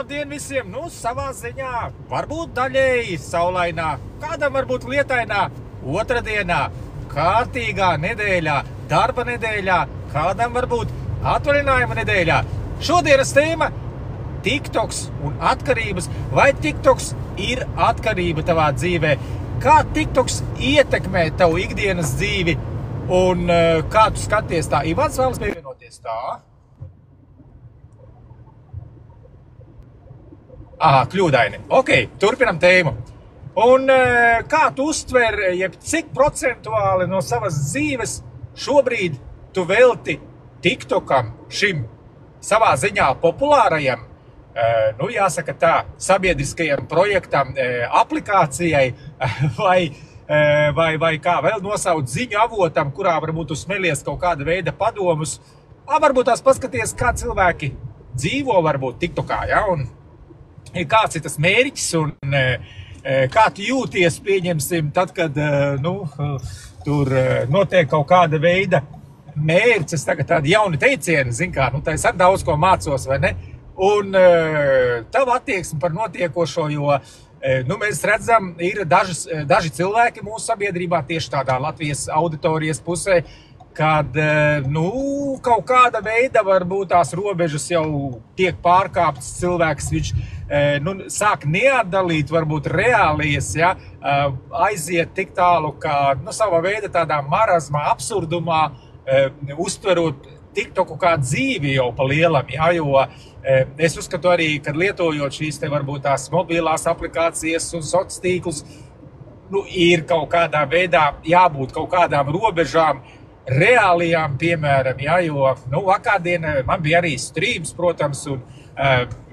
labdien visiem! Nu, savā ziņā, varbūt daļēji saulainā, kādam varbūt lietainā, otrdienā, kārtīgā nedēļā, darba nedēļā, kādam varbūt atvaļinājuma nedēļā. Šodienas tēma – TikToks un atkarības. Vai TikToks ir atkarība tavā dzīvē? Kā TikToks ietekmē tavu ikdienas dzīvi? Un kā tu skaties tā? Ivans vēlas pievienoties tā? Aha, kļūdaini. Ok, turpinam tēmu. Un kā tu uztver, jeb cik procentuāli no savas dzīves šobrīd tu velti TikTokam, šim savā ziņā populārajam, nu jāsaka tā, sabiedriskajam projektam, aplikācijai vai kā vēl nosaukt ziņu avotam, kurā varbūt tu smelies kaut kāda veida padomus, varbūt tās paskaties, kā cilvēki dzīvo varbūt TikTokā, ja, un kāds ir tas mērķis un kā tu jūties, pieņemsim, tad, kad tur notiek kaut kāda veida mērķis, tagad tādi jauni teicieni, zin kā, tā es ar daudz ko mācos, vai ne? Un tava attieksme par notiekošo, jo mēs redzam, ir daži cilvēki mūsu sabiedrībā, tieši tādā Latvijas auditorijas pusē, kad kaut kāda veida varbūt tās robežas jau tiek pārkāptas, cilvēks viņš sāk neatdalīt varbūt reālijas, ja, aiziet tik tālu, ka savā veida tādā marazmā, absurdumā, uztverot TikToku kā dzīvi jau pa lielam, ja, jo es uzskatu arī, kad lietojot šīs te varbūt tās mobilās aplikācijas un sociālos tīklus, ir kaut kādā veidā jābūt kaut kādām robežām, reālijām, piemēram, ja, jo, vakardien man bija arī streams, protams, un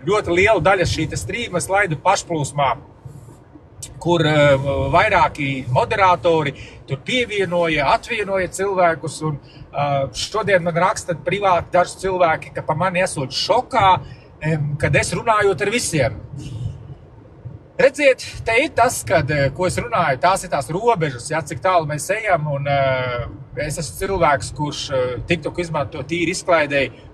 ļoti liela daļa šī streama es laidu pašplūsmā, kur vairāki moderatori tur pievienoja, atvienoja cilvēkus, un šodien man raksta privāti daži cilvēki, ka pa mani esot šokā, kad es runājot ar visiem. Redziet, te ir tas, ko es runāju, tās ir tās robežas, ja, cik tālu mēs ejam, un es esmu cilvēks, kurš TikToku izmanto tīri izklaidēji.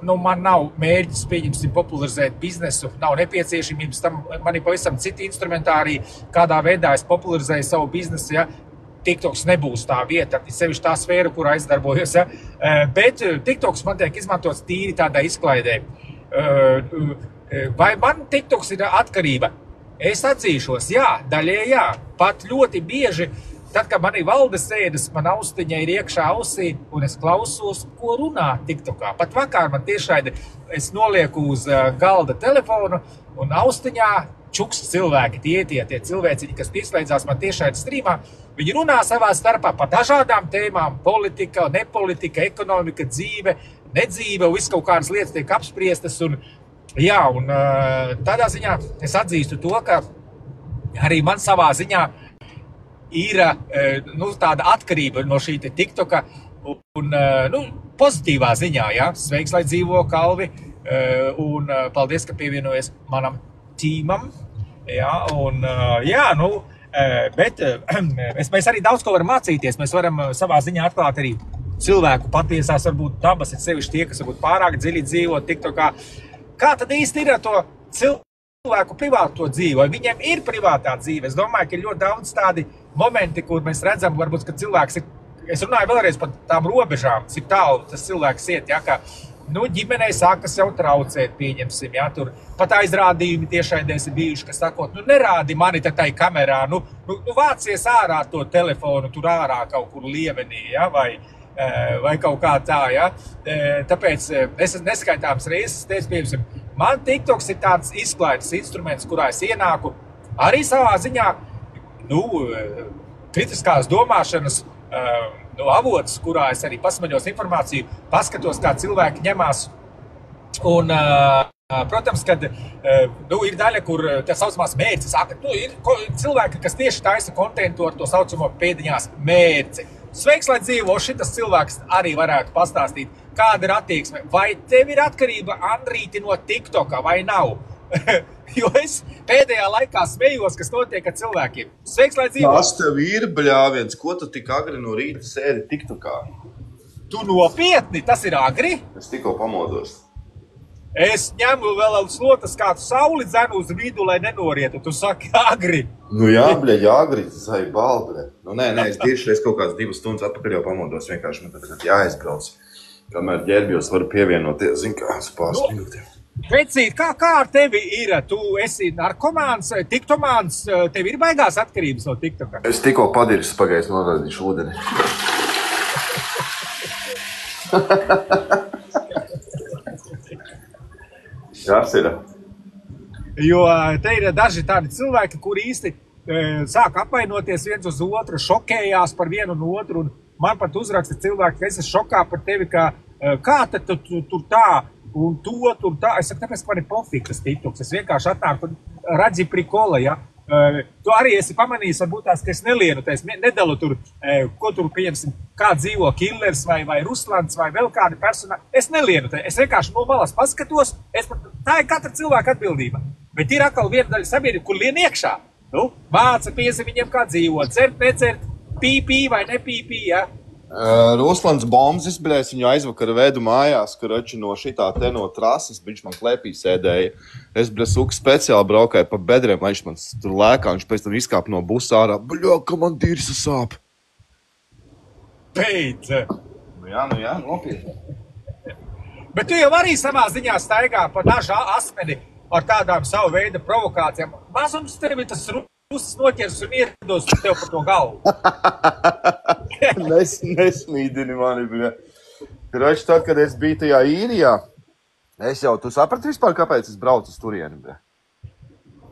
Man nav mērķis, pieņemsim, popularizēt biznesu, nav nepieciešamības, tam man ir pavisam citi instrumentāri, kādā veidā es popularizēju savu biznesu, ja. TikToks nebūs tā vieta, sevišķi tā sfēra, kurā es darbojos, ja. Bet TikToks man tiek izmantots tīri tādā izklaidē. Vai man TikToks ir atkarība? Es atzīšos, jā, daļēji jā, pat ļoti bieži, tad, kad man ir valdes sēdes, man austiņa ir iekšā ausī, un es klausos, ko runā TikTokā. Pat vakar man tiešraidi es nolieku uz galda telefonu, un austiņā čuks cilvēki, tie cilvēciņi, kas pieslēdzās man tiešraidi streamā, viņi runā savā starpā par dažādām tēmām, politika, nepolitika, ekonomika, dzīve, nedzīve, viss kaut kādas lietas tiek apspriestas, un jā, un tādā ziņā es atzīstu to, ka arī man savā ziņā ir tāda atkarība no šī TikToka un pozitīvā ziņā, ja. Sveiks, lai dzīvo Kalvi, un paldies, ka pievienojies manam tīmam, ja, un jā, bet mēs arī daudz ko varam mācīties, mēs varam savā ziņā atklāt arī cilvēku patiesās varbūt dabas, ir sevišķi tie, kas varbūt pārāk dziļi dzīvo TikTokā. Kā tad īsti ir ar to cilvēku privāto dzīvi? Vai viņiem ir privātā dzīve? Es domāju, ka ir ļoti daudz tādi momenti, kur mēs redzam, varbūt, ka cilvēks ir, es runāju vēlreiz par tām robežām, cik tālu tas cilvēks iet, ja, ka, ģimenei sākas jau traucēt, pieņemsim, ja, tur pat aizrādījumi tiešraidēs ir bijuši, kas sakot, nerādi mani tai kamerā, vācies ārā to telefonu, tur ārā kaut kur lievenī, ja, vai kaut kā tā, ja. Tāpēc es neskaitāms reizes teicu, piemēram, man TikToks ir tāds izklaides instruments, kurā es ienāku arī savā ziņā, kritiskās domāšanas avots, kurā es arī pasmaļos informāciju, paskatos, kā cilvēki ņemās. Un, protams, kad ir daļa, kur tā saucamās mērķis, ir cilvēki, kas tieši taisa kontentu ar to saucamo pēdiņās mērķi. Sveiks, lai dzīvo, šitas cilvēks arī varētu pastāstīt, kāda ir attieksme. Vai tev ir atkarība, Andrīti, no TikToka vai nav? Jo es pēdējā laikā smējos, kas notiek ar cilvēkiem. Sveiks, lai dzīvo. Tas tev ir, bļāviens, ko tu tik agri no rīta sēdi TikTokā? Tu nopietni, tas ir agri? Es tikko pamodos. Es ņemu vēl uz slotas kādu sauli dzenu uz vidu, lai nenorietu. Tu saki agri. Nu jā, bļaļ, agri, zai bal, bļaļ. Nu nē, es tieši reiz kaut kāds 2 stundas atpakaļ jau pamodos, vienkārši man tagad jāizbrauc. Kamēr ģērbjos varu pievienoties, zin kā, pāris minūtēm. Vecīt, kā ar tevi ir? Tu esi narkomāns, tiktomāns, tev ir baigās atkarības no tiktoka? Es tikko padirsis pagājis norādīšu ūdeni. Kas ir? Jo te ir daži tādi cilvēki, kuri īsti sāk apvainoties viens uz otru, šokējās par vienu un otru. Un man pat uzraksta cilvēki, ka es esmu šokā par tevi, kā tad tu tur tā un to tur tā. Es saku, tāpēc, ka man ir pofīgi tas tiktoks. Es vienkārši atnāku redzi prikola, ja. Tu arī esi pamanījis, varbūt tās, ka es nelienu, es nedalu tur, ko tur pieņemsim, kā dzīvo Killers vai Ruslans vai vēl kāda persona. Es nelienu, es vienkārši no malas paskatos, tā ir katra cilvēka atbildība. Bet ir atkal viena daļa sabiedrība, kur lien iekšā. Nu, māca piesi viņiem kā dzīvot, cert, necert, pīpī vai nepīpī, ja? Ruslans Bombzis, bļēs, viņu aizvakar vedu mājās, karoči no šitā te no trases, viņš man klēpī sēdēja. Es, bļē, suku speciāli braukāju pa bedrēm, lai viņš man tur lēkā, viņš pēc tam izkāp no busa ārā. Bļā, ka man dirsa sāp. Beidz! Nu jā, nopietni. Bet tu jau arī savā ziņā staigā pa dažu asmeni ar tādām savu veidu provokācijām. Mazums tevi tas Rusis noķers un iedos tev par to galvu. Nesmīdini mani, bļā. Karoči, tad, kad es biju tajā īrijā, tu saprati vispār, kāpēc es braucu uz turieni, bļā?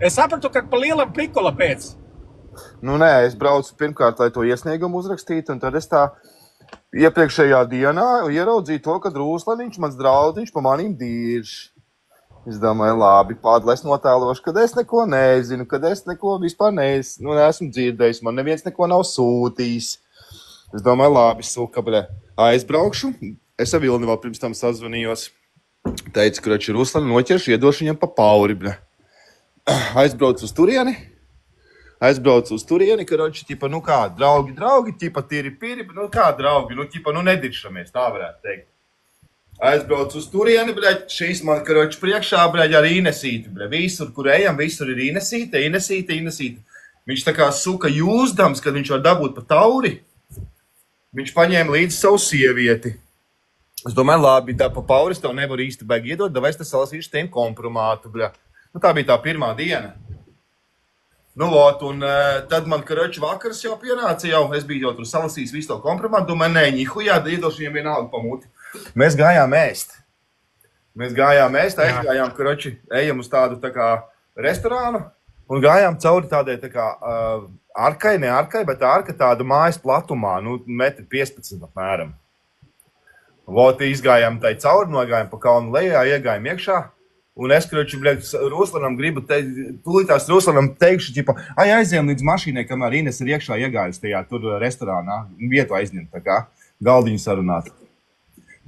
Es sapratu, ka pa lielam prikola pēc. Nu nē, es braucu pirmkārt, lai to iesniegumu uzrakstītu, un tad es tā iepriekšējā dienā ieraudzīju to, ka Ruslaniņš, mans draudiņš, pa manīm dīrš. Es domāju, labi, pādli es notēlošu, kad es neko nezinu, kad es neko vispār neesmu dzirdējis, man neviens neko nav sūtījis. Es domāju, labi, suka, bļa, aizbraukšu. Es ar Vilni vēl pirms tam sazvanījos. Teicu, ka Ruslani noķeršu, iedošu viņam pa pauri, bļa. Aizbraucu uz turieni, karoči, tipa, nu kā, draugi, tipa, tīri, nu kā draugi, nu, tipa, nu nediršamies, tā varētu teikt. Aizbraucu uz turieni, bļaļ, šīs man, karoči, priekšā, bļaļ, ar Inesīti, bļaļ, visur, kur ejam, visur ir Inesīte. Viņš tā kā suka jūzdams, kad viņš var dabūt pa tauri, viņš paņēma līdzi savu sievieti. Es domāju, labi, tā pa pauris tev nevar īsti baigi iedot, da es te salasīšu tiem kompromātu, bļaļ. Nu, tā bija tā pirmā diena. Nu, vot, un tad man, karoči, vakars jau pienāca jau, es biju jau tur salasījis visu to kompromātu, domāju, nē, ņihujā, iedošu viņiem vienalga pa muti. Mēs gājām ēst, aizgājām, karoči, ejam uz tādu tā kā restorānu un gājām cauri tādai tā kā ne arkai, bet arka tāda mājas platumā, nu, 1,15 m apmēram. Vot, izgājām tai cauri, nogājām pa kalnu lejā, iegājām iekšā, un es, karoči, Ruslanam gribu tūlītās Ruslanam teikšu, ķipa, aizējām līdz mašīnai, kamēr Ines ir iekšā iegājas tajā tur restorānā, vietu aizņemt, tā kā galdiņu sarunāt.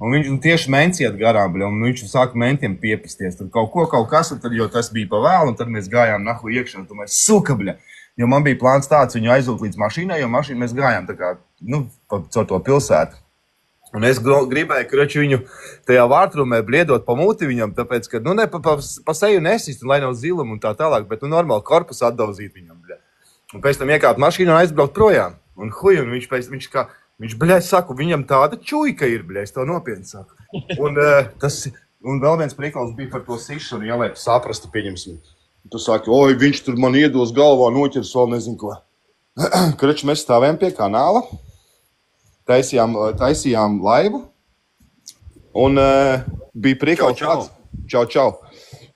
Un viņš tieši menciet garām, bļa, un viņš sāka mentiem piepisties. Tur kaut kas, un tad jau tas bija pa vēlu, un tad mēs gājām nahu iekšā, un tomēr suka, bļa. Jo man bija plāns tāds viņu aizvilkt līdz mašīnai, jo mašīnu mēs gājām tā kā, nu, caur to pilsētu. Un es gribēju, karoči, viņu tajā vārtrumē bliedot pa muti viņam, tāpēc, ka, nu, ne pa seju nesist, un lai nav zilam un tā tālāk, bet, nu, normāli korpusu atdauzīt viņam, bļa. Un pēc tam iekāpt mašīnu un aizbraukt projām. Un huj, un viņš, bļaļ, saku, viņam tāda čujka ir, bļaļ, es to nopietni saku. Un vēl viens prikals bija par to sišanu, ja, lai tu saprastu, pieņemsim. Tu saki, oi, viņš tur man iedos galvā, noķers vēl nezinu ko. Karoči, mēs stāvējam pie kanāla, taisījām laivu, un bija prikals tāds. Čau.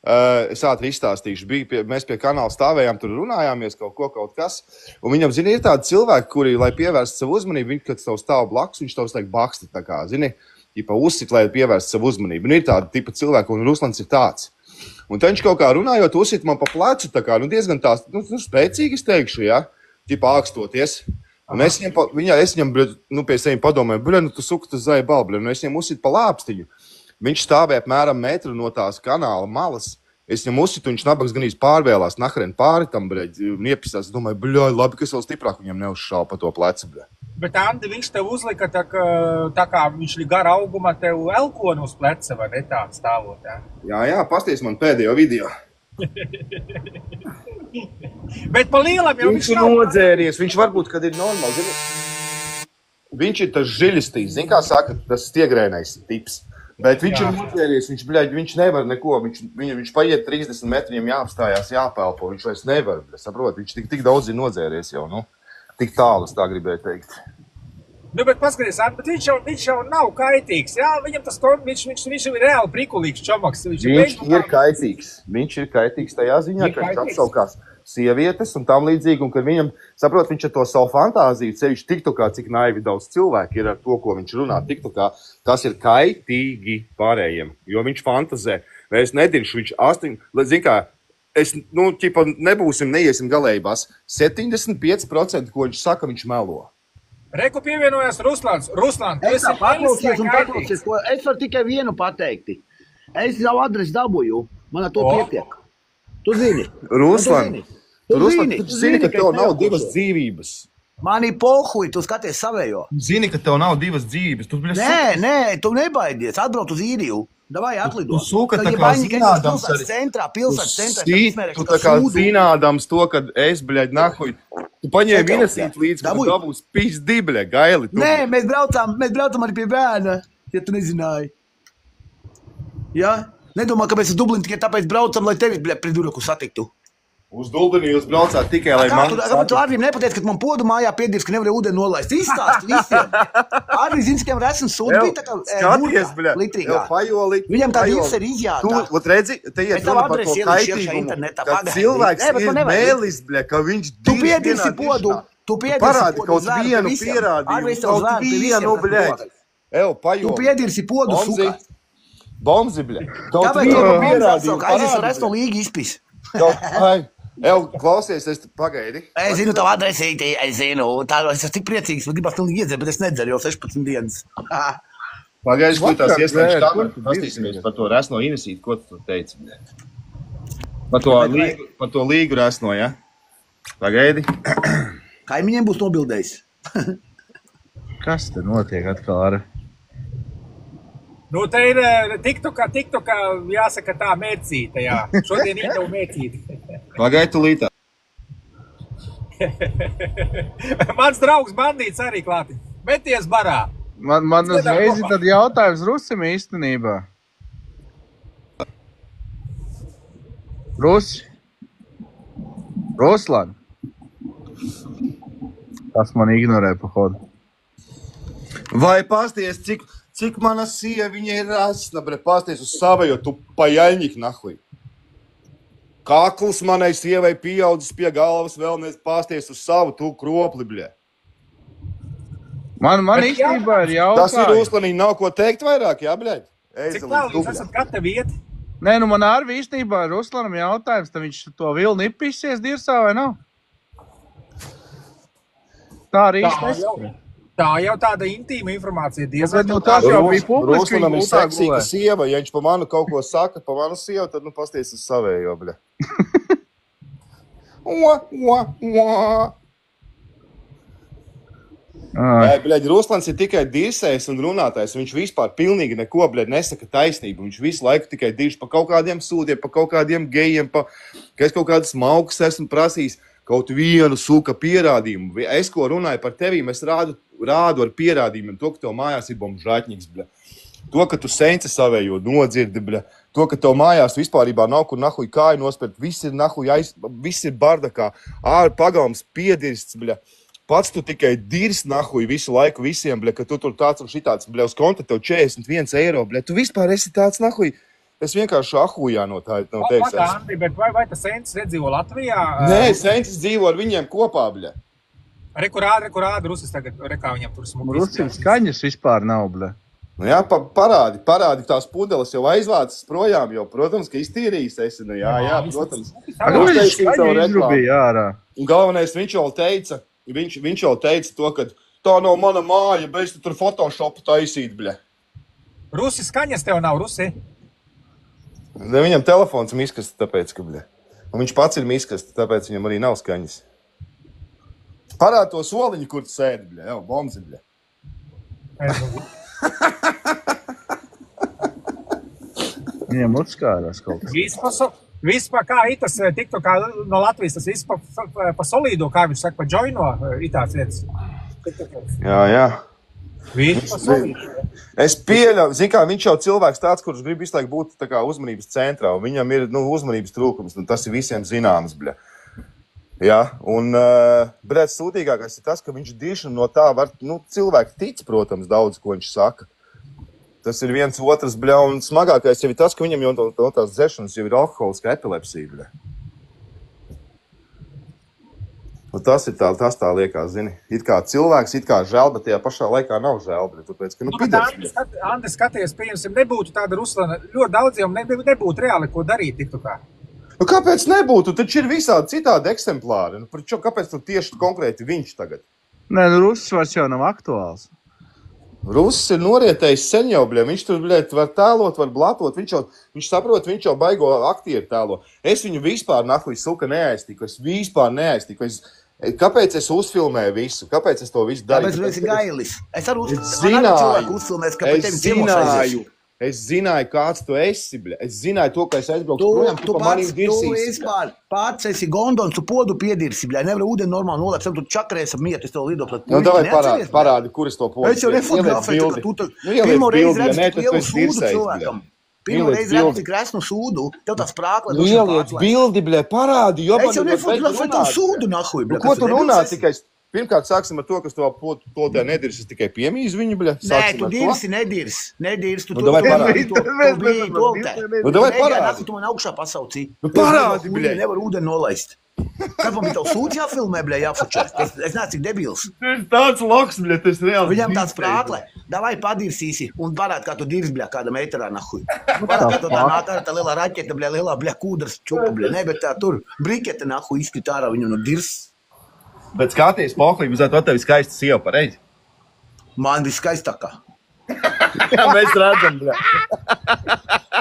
Es ātri izstāstīšu, mēs pie kanāla stāvējām, tur runājāmies kaut kas, un viņam, zini, ir tādi cilvēki, kuri, lai pievērst savu uzmanību, viņi, kad tev stāv blakus, viņš tev steik baksti, tā kā, zini, ķipa uzsit, lai pievērst savu uzmanību. Un ir tādi tipa cilvēki, un Ruslans ir tāds. Un tad viņš kaut kā runājot, uzsit man pa plecu, tā kā, nu diezgan tās, nu spēcīgi, es teikšu, ja, ķipa ākstoties. Un es viņam, nu, pie sevi padomāju, bļa, nu tu suka, tu zai bal, bļa, nu es viņam uzsit pa lāpstiņu. Viņš stāvēja apmēram metru no tās kanāla malas. Es viņam uzsitu, viņš nabaks ganīs pārvēlās, nahren pāri tam, bļaļ, un iepisās. Es domāju, bļaļ, labi, ka es vēl stiprāk viņam neuzšāvu pa to plecu, bļaļ. Bet Andi, viņš tev uzlika tā kā viņš ir gara augumā tev elkonu uz pleca, vai ne tāds stāvot, jā? Jā, pasties man pēdējo video. Bet pa lielam jau viņš nav nodzēries, viņš varbūt, kad ir normāli. Viņš ir tas žiļistīs, zin kā saka, tas stiegrēnais tips. Bet viņš ir nodzēries, viņš nevar neko, viņš paiet 30 metriem jāapstājās, jāpelpo, viņš vairs nevar, saprot, viņš tik daudz ir nodzēries jau, nu. Tik tālu, es tā gribēju teikt. Nu, bet paskaties, bet viņš jau nav kaitīgs, jā? Viņam tas, viņš ir reāli prikulīgs čomaks. Viņš ir kaitīgs tajā ziņā, ka viņš apsaukās sievietes un tam līdzīgi, un kad viņam, saprot, viņš ar to savu fantāziju ceļš tiktokā, cik naivi daudz cilvēki ir ar to, ko viņš runā tiktokā, tas ir kaitīgi pārējiem, jo viņš fantazē. Mēs nediršu, viņš zin kā, neiesim galējībās. 75%, ko viņš saka, viņš melo. Reku pievienojās Ruslāns. Ruslan, tu esi paklausies, ko es varu tikai vienu pateikti. Es jau adresi dabūju, man ar to pietiek. Tu zini. Ruslan, tu zini, ka tev nav divas dzīvības. Man ir pohuj, tu skaties savējo. Zini, ka tev nav divas dzīvības. Nē, tu nebaidies, atbrauc uz īriju. Davai atlido. Tu sūka tā kā zinādams Tu tā kā zinādams to, kad es, nahuj, tu paņēmi inesīt līdz, ka tu dabūs pizdi, gaili. Nē, mēs braucam arī pie bērna, ja tu nezināji. Ja? Nedomā, ka mēs uz Dublini tikai tāpēc braucam, lai tevi, priduraku satiktu. Uz Dublini jūs braucāt tikai, lai man... Tu Arvim nepateici, ka man podu mājā piedirs, ka nevarēja ūdeni nolaist. Izstāst visiem. Arvi zins, ka resns sūd bija tā kā litrīgā. Viņam tā divs ir izjātā. Tu redzi, te iet runa par to kaitīgumu, ka cilvēks ir mēlis, ka viņš Tu piedirsi podu. Parādi kaut vienu pierādījumu. Kaut vienu, Evo, pajoli. Tu piedirsi podu, suka. Bomzi, Kaut vienu pierādījumu. Aizies ar resnu līgi izpis. Ev, klausies, es pagaidi. Es zinu tavu adresīti, es esmu tik priecīgs, man gribas pilnīgi iedzert, bet es nedzeru jau 16 dienas. Pagaidi, ko tās ieslēgšu kameru, pastīsimies par to resno inesīt, ko tu teici. Par to līgu resno, ja? Pagaidi. Kaimiņiem būs nobildējis. Kas te notiek atkal ar? Nu, te ir tiktokā, jāsaka tā mērcīte, jā. Šodien ir tev mērcīte. Pagaidu lītā. Mans draugs bandīts arī klāti. Meties barā. Man uzreiz ir tad jautājums Rusim īstenībā. Ruslan. Tas man ignorē pa hodu. Vai pasties, cik mana sieva viņa ir rasna, pasties uz savējo, tu pajaļņik nahuj. Kakls manai sievai pieaudzis pie galvas, vēl pasties uz savu, tu kropli, Man īstenībā ir jautājums. Tas ir Ruslanī, nav ko teikt vairāk, jā, Cik tālu jūs esat gatavi iet? Nē, man arī īstenībā ir Ruslanam jautājums, tad viņš to vilni ipīsies dirsā vai nav? Tā arī īsti Tā jau tāda intīma informācija diezgan. Tas jau bija publiski. Ruslanam ir seksīga sieva, ja viņš pa manu kaut ko saka, pa manu sievu, tad pasties uz savējo, Ruslans ir tikai dirsējs un runātājs. Viņš vispār pilnīgi neko, nesaka taisnību. Viņš visu laiku tikai dirž pa kaut kādiem sūdiem, pa kaut kādiem gejiem, ka es kaut kādas maukas esmu prasījis. Kaut vienu suka pierādījumu. Es, ko runāju par tevīm, es rādu ar pierādījumiem to, ka tev mājās ir bomžātņiks, To, ka tu senci savējo nodzirdi, To, ka tev mājās vispārībā nav kur nahuj kāju nospērt. Viss ir nahuj, viss ir bardakā. Pagalms piedirsts, Pats tu tikai dirs nahuj visu laiku visiem, ka tu tur tāds un šitāds, uz konta tev 41 eiro, Tu vispār esi tāds nahuj. Es vienkārši ahujā no tā teiks. Bet vai tas sencis nedzīvo Latvijā? Nē, sencis dzīvo ar viņiem kopā, Rekurādi, Rusis tagad, kā viņam tur smuki. Rusim skaņas vispār nav, Nu jā, parādi tās pudeles jau aizvācas projām, jo, protams, ka iztīrījis esi, jā, protams. Un galvenais, viņš jau teica to, ka tā nav mana māja, bet tu tur Photoshopu taisīt, Rusi skaņas tev nav, Rusi? Viņam telefons miskast, tāpēc, ka, un viņš pats ir miskast, tāpēc viņam arī nav skaņas. Parād to soliņu, kur tu sēdi, bļa. Jau, bombzi, bļa. Viņam uzskārās kaut kas. Vispār kā itas tiktu, kā no Latvijas, tas viss pa solīdo, kā viņš saka, pa joino itāts vietas. Jā. Viss pa solīdo. Es pieļauju, zin kā, viņš jau cilvēks tāds, kurš grib visu laiku būt tā kā uzmanības centrā, un viņam ir, uzmanības trūkums, un tas ir visiem zināms, bļa. Jā, un, bet sūtīgākais ir tas, ka viņš diši no tā var, cilvēki tic, protams, daudz, ko viņš saka. Tas ir viens otrs, bļa, un smagākais jau ir tas, ka viņam jau no tās dzeršanas jau ir alkoholiska epilepsija, bļa. Un tas tā liekas, zini. It kā cilvēks, it kā žēl, bet tajā pašā laikā nav žēl, bļa, tāpēc, ka, Andi, skaties, pieņemsim, nebūtu tāda Ruslana, ļoti daudziem nebūtu reāli, ko darīt tiktu kā. Kāpēc nebūtu? Taču ir visādi citādi eksemplāri. Kāpēc tu tieši konkrēti viņš tagad? Nē, Rusis vairs jau nav aktuāls. Rusis ir norietējis sen jau, bļa. Viņš tur, bļa, var tēlot, var blatot. Viņš saprot, viņš jau baigo aktieru tēlo. Es viņu vispār nahuj suka neaiztiku. Es vispār neaiztiku. Kāpēc es uzfilmēju visu? Kāpēc es to visu darīju? Tāpēc es gailis. Es arī zināju. Es zināju, kāds tu esi, bļa. Es zināju to, ka es aizbraukšu projām, tu pa manim dirsīs. Tu pats esi gondons, tu podu piedirsi, bļa. Nevar ūdeni normāli nolēkt, tu čakarēs ap mietu, es tev lido pret puļi. Davai parādi, kur es to podu. Es jau nefotografēju, ka tu pirmo reizi redzi lielu sūdu cilvēkam. Pirmo reizi redzi kresnu sūdu, tev tās prākla. Ieliec bildi, bļa, parādi. Es jau nefotografēju tavu sūdu, nahuj, bļa. Ko tu runā tikai? Pirmkārt, sāksim ar to, kas to tajā nedirsi, es tikai piemīzu viņu, bļa. Nē, tu dirsi, nedirsi. Tu davai parādi. Tu biji toltē. Davai parādi. Tu man augšā pasaucī. Parādi, bļa. Nevar ūdeni nolaist. Kad man bija tev sūds jāfilmē, bļa, jāfučē. Es neesmu cik debils. Tas ir tāds loks, bļa, tas reāli. Viņam tāds prāklē. Davai padirsīsi un parādi, kā tu dirsi, bļa, kāda meiterā nahuj. Parādi, kā tu tā nāk ar tā lielā raķeta, bļa, lielā, bļa, kūdras čupa, bļa. Ne, bet tā tur brikete nahuj izskrit ārā viņu no dirs. Bet skaties, poklīgi, uz tevi skaista sieva, pareizi? Man viskaistākā. Jā, mēs redzam, bļa.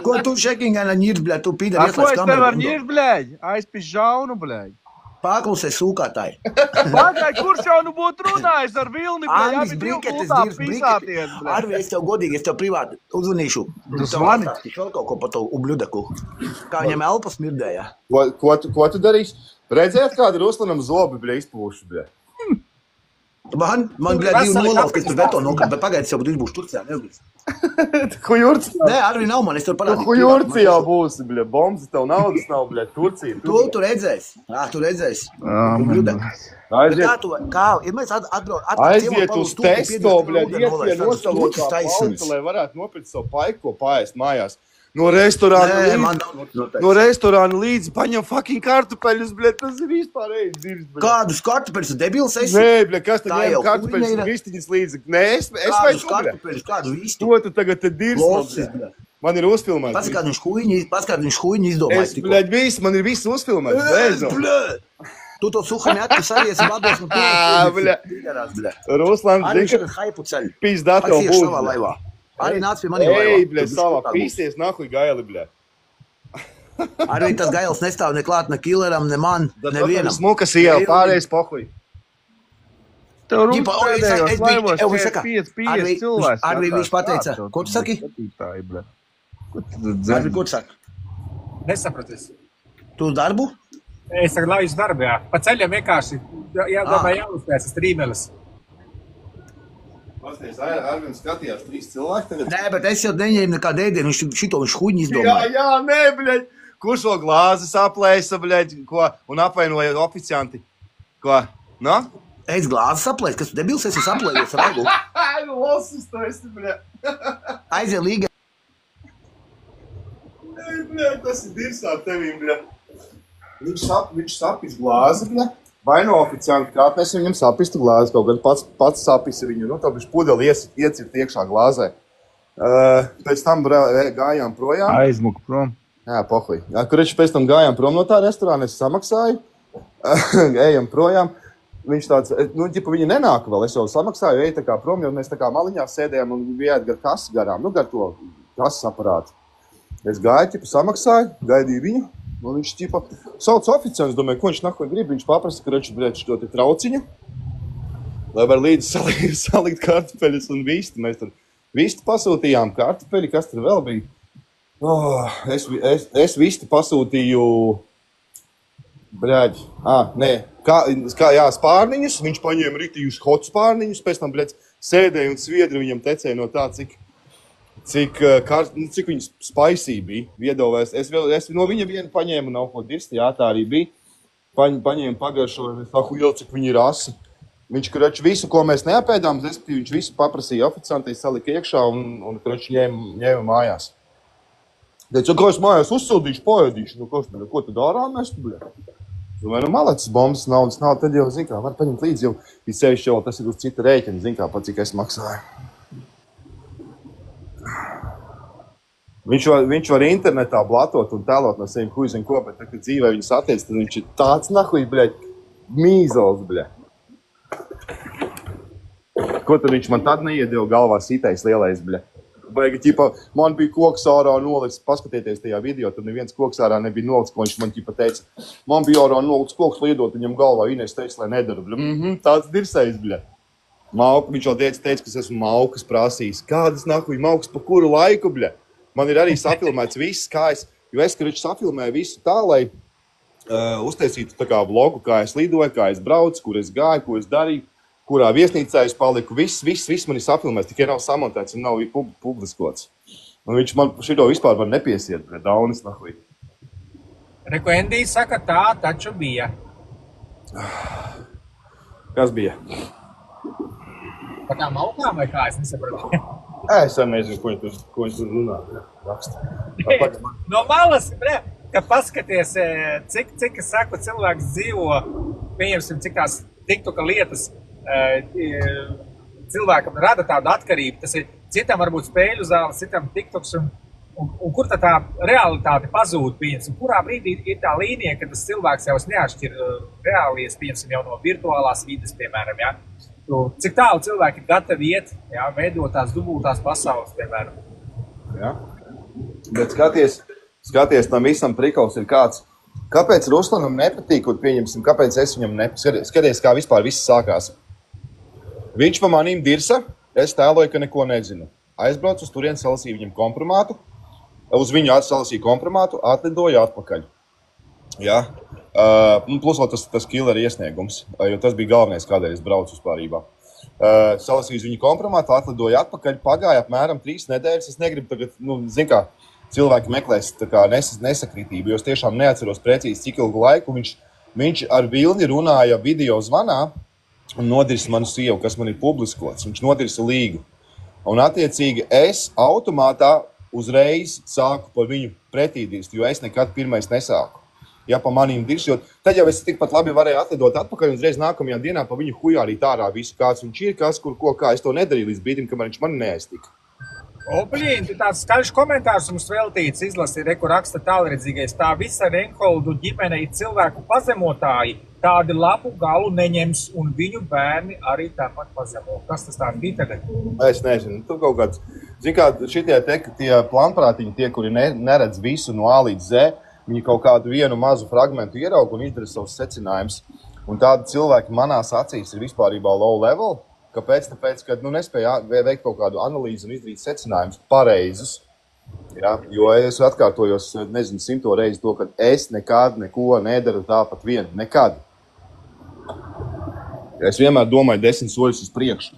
Ko tu šekingēna ņirs, bļa, tu pīdari ieslēdz kameru? Ko es tev var ņirs, bļaļ? Aizpis žaunu, bļaļ. Pārklausē sūkātāji. Pagaid, kurš jau nu būtu runājis ar Vilni, bļaļ? Andis briketes dirs, briketes. Arvi, es tev godīgi, es tev privāti uzvanīšu. Tu zvani? Vēl kaut ko pa to ubļudaku. Kā viņam elpas mirdēja. Ko tu darīsi? Redzēt, kāda Ruslanam zobi, bļa, izpūši, bļa? Man bļa, 2-0, kas tur beto nokart, bet pagaidis jau būtu izbūšu Turcijā, neuzbūs. Hujurcijā? Nē, Arvi nav man, es tur parādīju. Hujurcijā būsi, bļa, bombzi, tev naudas nav, bļa, Turcija. Tu redzēsi. Tu redzēsi. Aiziet uz testo, bļa, iet nosalot kā pauta, lai varētu nopirkt savu paiku, ko paēst mājās. No restorāna līdzi paņem fucking kartupeļus, bļa, tas ir vispār dirs, bļa. Kādus kartupeļus, debils esi? Nē, bļa, kas tad ņem kartupeļus un vistiņas līdzi? Nē, es vai tu, bļa? Kādu vistu? To tu tagad te dirs, bļa. Man ir uzfilmēts. Paskat, viņš huiņi izdomājis. Es, bļa, man ir viss uzfilmēts, beidzot. Tu to suhami atkas arī esi vados no bļa. Ruslans, pīzdā tev būs, bļa. Arī nāc pie mani laivā. Ej, bļa, savā pīsties, nahuj gaili, bļa. Arī tas gails nestāv ne klāt, ne killeram, ne man, nevienam. Smuka sieva, pārējais pohuj. Tev Rūs pēdējos laivos tiek 5 cilvēks. Arī viņš pateica, ko tu saki? Arī ko tu saki? Nesapratis. Tu uz darbu? Es tagad lauju uz darbu, jā. Pa ceļam vienkārši jāuzpēc strīmeles. Pasties, Arvins skatījās 3 cilvēki tagad. Nē, bet es jau neņēmu nekādu ēdienu, viņš huņi izdomāja. Jā, nē, bļaļ. Kurš vēl glāzi saplēsa, bļaļ, ko? Un apvainoja oficianti. Ko? No? Es glāzi saplēsu, kas tu debils esi saplējies ar agu. Losis tu esi, bļaļ. Aizie līga. Bļaļ, tas ir dirsā tevīm, bļaļ. Viņš sapis glāzi, bļaļ. Vai no oficiāli krāpnēs viņam sapistu glāzi, kaut gan pats sapisi viņu, tā bišķi pudeli iecirt iekšā glāzē. Pēc tam gājām projām. Aizmuku prom. Jā, pohuj. Kurēči pēc tam gājām prom no tā restorāna, es samaksāju, ejam projām. Viņš tāds, viņi nenāk vēl, es jau samaksāju, eju tā kā prom, jo mēs tā kā maliņā sēdējām un bijāt gar kasi garām, gar to kases aparātu. Es gāju, samaksāju, gaidīju viņu. Un viņš sauc oficiāls, domāju, ko viņš nahuj grib. Viņš paprasa, ka reči, bļaļ, šo te trauciņu. lai var līdzi salikt kartupeļus un vistu. Mēs tur vistu pasūtījām, kartupeļi, kas tur vēl bija. Es vistu pasūtīju, bļaģi, spārniņus, viņš paņēma ritījuši hot spārniņus, pēc tam, bļaģi, sēdēja un sviedri viņam tecēja no tā, cik viņas spicy bija, viedovēs. Es no viņa vienu paņēmu, nav ko dirst, jā, tā arī bija. Paņēmu pagaršoju, cik viņi ir asi. Viņš, visu, ko mēs neapēdām, respektīvi, viņš visu paprasīja oficiantei, salika iekšā un ņēma mājās. Teicu, ko es mājās uzsildīšu, paēdīšu, ko tad ārā mestu, bļa? Vai malacis bombas naudas nav, tad jau, zin kā, var paņemt līdzi, jau sevišķi jau tas ir uz cita rēķina, zin kā, pat cik es maksāju. Viņš var internetā blatot un tēlot no saviem huiziem ko, bet kad dzīvē viņu satiec, tad viņš ir tāds nahuj, bļaļ, mīzols, bļaļ. Ko tad viņš man tad neiedeva galvā sitais lielais, bļaļ? Baigi, ķipa, man bija koks ārā noliks, paskatieties tajā video, tad neviens koks ārā nebija noliks, ko viņš man ķipa teica. Man bija ārā noliks koks liedot viņam galvā, Inês teica, lai nedara, bļa. Tāds dirsējs, bļa. Viņš jau teica, ka es esmu maukas prasījis. Kādas nakuji maukas, pa kuru laiku, bļa? Man ir arī safilmēts viss, jo es safilmēju visu tā, lai uztaisītu tā kā vlogu, kā es lidoju, kā es braucu, kur es gāju, ko es darīju. Kurā viesnīcā es paliku, viss man ir safilmēts, tikai nav samontēts un nav publiskots. Un viņš man šito vispār var nepiesiet, bet daunis nahuj. Reku Endijs saka, tā taču bija. Kas bija? Pa tām augām vai kā, es nesapratu. Es nezinu, ko viņš tur runā. Raksta. No malas, ka paskaties, cik es saku, cilvēks dzīvo, pieņemsim, cik tās TikToka lietas, cilvēkam rada tādu atkarību. Tas ir citam varbūt spēļu zāles, citam TikToks un kur tā realitāte pazūd, pieņemsim. Kurā brīdī ir tā līnija, kad tas cilvēks jau neatšķir reālies, pieņemsim, jau no virtuālās vides, piemēram, ja? Cik tālu cilvēki ir gatavi iet, ja? Veidot tās dubultās pasaules, piemēram. Ja? Bet skaties tam visam prikals ir kāds. Kāpēc Ruslanam nepatīk, un pieņemsim, kāpēc es viņam nepatīk? Skaties, kā vispār viss sākās. Viņš pa manīm dirsa, es tēloju, ka neko nezinu. Aizbraucu uz turien, salasīju viņam kompromātu, uz viņu salasīju kompromātu, atlidoju atpakaļ. Ja? Plus vēl tas killer iesniegums, jo tas bija galvenais, kādēļ es braucu vispārībā. Salasīju viņu kompromātu, atlidoju atpakaļ, pagāja apmēram 3 nedēļas. Es negribu tagad, zin kā, cilvēki meklēs tā kā nesakritību, jo es tiešām neatceros precīzi, cik ilgu laiku viņš ar Vilni runāja video zvanā un nodirsa manu sievu, kas man ir publiskots. Viņš nodirsa līgu. Un attiecīgi es automātā uzreiz sāku par viņu pretīdirst, jo es nekad pirmais nesāku. Ja pa manīm diršot, tad jau es tikpat labi varēju atlidot atpakaļ un uzreiz nākamajā dienā pa viņu hujārīt ārā visu, kāds viņš ir, kas, kur, ko, kā. Es to nedarīju līdz brīdim, kamēr viņš mani neaiztika. Oplīn, tāds skaļš komentārs mums veltīts, izlasi, reku raksta tālredzīgais. Tā visa Reinholdu ģimene ir cilvēku pazemotāji, tādi labu galu neņems un viņu bērni arī tāpat pazemo. Kas tas tāds bija tagad? Es nezinu, tu kaut kāds, zin kā, tie planprātiņi, tie, kuri neredz visu no A līdz Z, viņi kaut kādu vienu mazu fragmentu ieraug un izdara savus secinājumus. Un tādi cilvēki manās acīs ir vispārībā low level. Kāpēc? Tāpēc, ka nespēja veikt kaut kādu analīzi un izdarīt secinājumus pareizus. Ja? Jo es atkārtojos, nezinu, 100 reizi to, ka es nekad neko nedaru tāpat vien. Nekad. Es vienmēr domāju 10 soļus uz priekšu.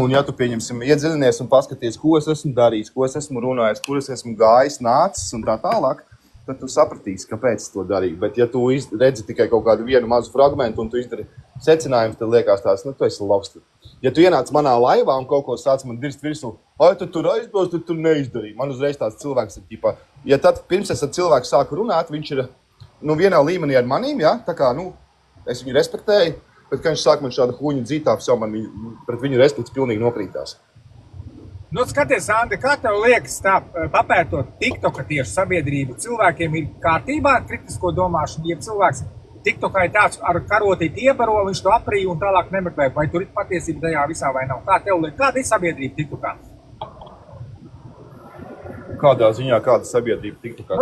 Un ja tu, pieņemsim, iedziļinies un paskaties, ko es esmu darījis, ko es esmu runājis, kur es esmu gājis, nācis un tā tālāk, tad tu sapratīsi, kāpēc es to darīju. Bet ja tu redzi tikai kaut kādu vienu mazu fragmentu un tu izdari secinājumus, tad liekas tāds, tu esi loksti. Ja tu ienāc manā laivā un kaut ko sāc man dirst virsū, tad tur aizbrauc, tad tu neizdarīji. Man uzreiz tāds cilvēks ir ķipā. Ja tad pirms es ar cilvēku sāku runāt, viņš ir vienā līmenī ar manīm, ja? Tā kā, es viņu respektēju, bet kad viņš sāk man šādu huņu dzītāpu, jau man pret viņu respekts pilnīgi nokrītās. Skaties, Andi, kā tev liekas tā, papētot TikToka tieši sabiedrību, cilvēkiem ir kārtībā kritisko domāšanu, ja cilvēks TikTokā ir tāds ar karotīti iebaro, viņš to aprīja un tālāk nemeklē, vai tur ir patiesība tajā visā vai nav. Kā tev liekas, kāda ir sabiedrība TikTokā? Kādā ziņā kāda sabiedrība TikTokā?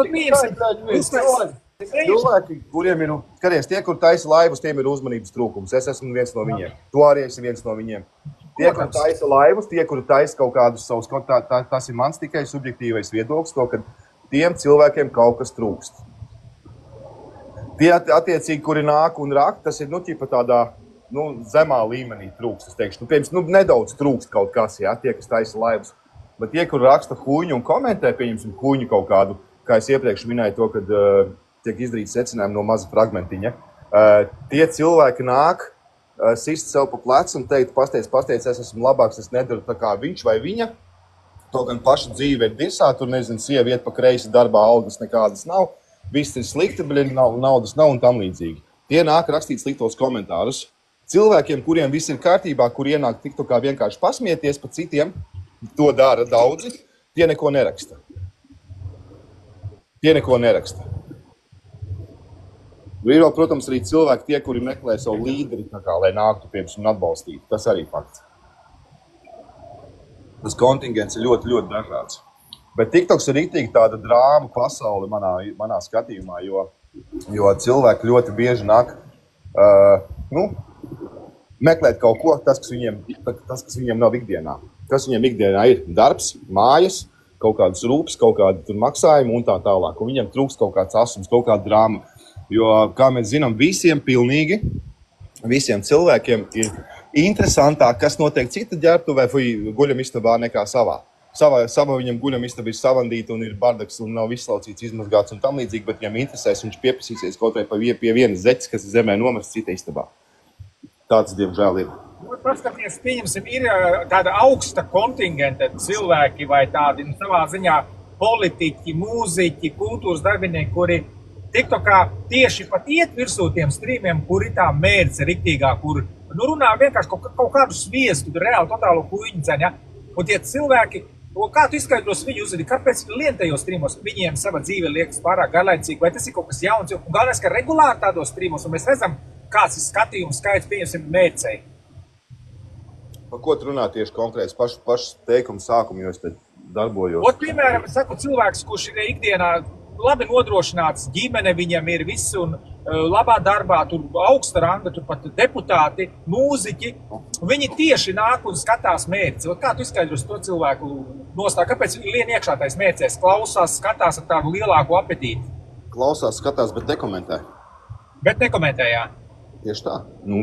Cilvēki, kuriem ir, skaties, tie, kur taisa laivus, tiem ir uzmanības trūkums. Es esmu viens no viņiem. Tu arī esi viens no viņiem. Tie, kur taisa laivus, tie, kur taisa kaut kādus savus, tas ir mans tikai subjektīvais viedoklis, to, ka tiem cilvēkiem kaut kas trūkst. Tie attiecīgi, kuri nāk un rak, tas ir, ķipa tādā, zemā līmenī trūkst, es teikšu. Piemēram, nedaudz trūkst kaut kas, jā, tie, kas taisa laivus. Bet tie, kur raksta huņu un komentē, pieņemsim huņu kaut kādu, kā es iepriekš minēju to, kad tiek izdarīts secinājumi no maza fragmentiņa. Tie cilvēki nāk, sist sev pa plecu un teikt, pasties, es esmu labāks, es nedaru tā kā viņš vai viņa. To gan paša dzīve ir dirsā, tur, nezinu, sieva iet pa kreisi darbā, algas nekādas nav, viss ir slikti, naudas nav un tam līdzīgi. Tie nāk rakstīt sliktos komentārus. Cilvēkiem, kuriem viss ir kārtībā, kur ienāk TikTokā vienkārši pasmieties pa citiem, to dara daudzi, tie neko neraksta. Ir vēl, protams, arī cilvēki tie, kuri meklē savu līderi, lai nāktu piemēram un atbalstītu. Tas arī fakts. Tas kontingents ir ļoti, ļoti dažāds. Bet TikToks ir rītīgi tāda drāma pasaule manā skatījumā, jo cilvēki ļoti bieži nāk meklēt kaut ko, tas, kas viņiem nav ikdienā. Kas viņiem ikdienā ir darbs, mājas, kaut kādas rūpes, kaut kādi maksājumi un tā tālāk. Un viņiem trūkst kaut kāds asums, kaut kāda drāma. Jo, kā mēs zinām, visiem cilvēkiem ir interesantāk, kas notiek cita ģērbtuvē vai guļamistabā nekā savā. Savā viņam guļamistaba ir savandīta un ir bardaks un nav izslaucīts, izmazgāts un tam līdzīgi, bet viņam interesēs, viņš pieprasīsies kaut vai pie vienas zeķes, kas zemē nomests cita istabā. Tāds, diemžēl, ir. Paskaties, pieņemsim, ir tāda augsta kontingenta cilvēki vai tādi savā ziņā politiķi, mūziķi, kultūras darbinieki, kuri TikTokā tieši pat iet virsū tiem strīmiem, kur ir tā mērce riktīgā, kur runā vienkārši kaut kādu sviestu, reāli totālu huīņu dzen, ja? Un tie cilvēki, kā tu izskaidros viņu uzvedi, kāpēc lien tajos strīmos, viņiem sava dzīve liekas pārāk garlaicīgi, vai tas ir kaut kas jauns, un galvenais, ka regulāri tādos strīmos, un mēs redzam, kāds ir skatījums skaits, pieņemsim, mērcei. Par ko tu runā tieši konkrēts pašu teikumu sākumu, jo es te darbojos? Piemēram, es saku, cilvēks, kurš ir ikdienā labi nodrošināts, ģimene viņam ir viss un labā darbā, tur augsta ranga, tur pat deputāti, mūziķi, viņi tieši nāk un skatās mērķi. Kā tu izskaidros to cilvēku nostāju? Kāpēc viņi lien iekšā tais mērķēs, klausās, skatās ar tādu lielāku apetīti? Klausās, skatās, bet nekomentē. Bet nekomentē, jā. Tieši tā.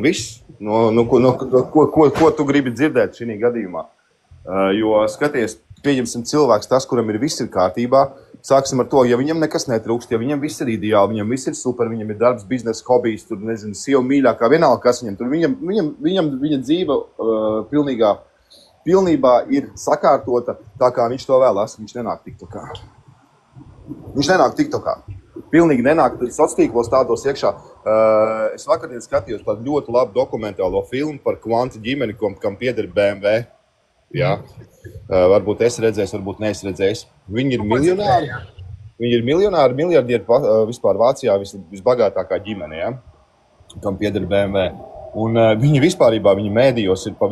Viss. Ko tu gribi dzirdēt šī gadījumā? Jo, skaties, pieņemsim cilvēks, tas, kuram ir viss ir kārtībā, sāksim ar to, ja viņam nekas netrūkst, ja viņam viss ir ideāli, viņam viss ir super, viņam ir darbs, biznesa, hobijs, tur, nezinu, sieva mīļākā, vienalga, kas viņam tur, viņa dzīve pilnībā ir sakārtota tā, kā viņš to vēlas, viņš nenāk TikTokā. Pilnīgi nenāk, sociālos tīklos tādos iekšā. Es vakardien skatījos par ļoti labu dokumentālo filmu par kvantu ģimeni, kam pieder BMW. Jā. Varbūt es redzēju, varbūt neesmu redzējis. Viņi ir miljonāri. Viņi ir miljonāri, miljardieri vispār Vācijā visbagātākā ģimene, ja? Kam pieder BMW. Un viņi vispārībā, viņi mēdījos ir pa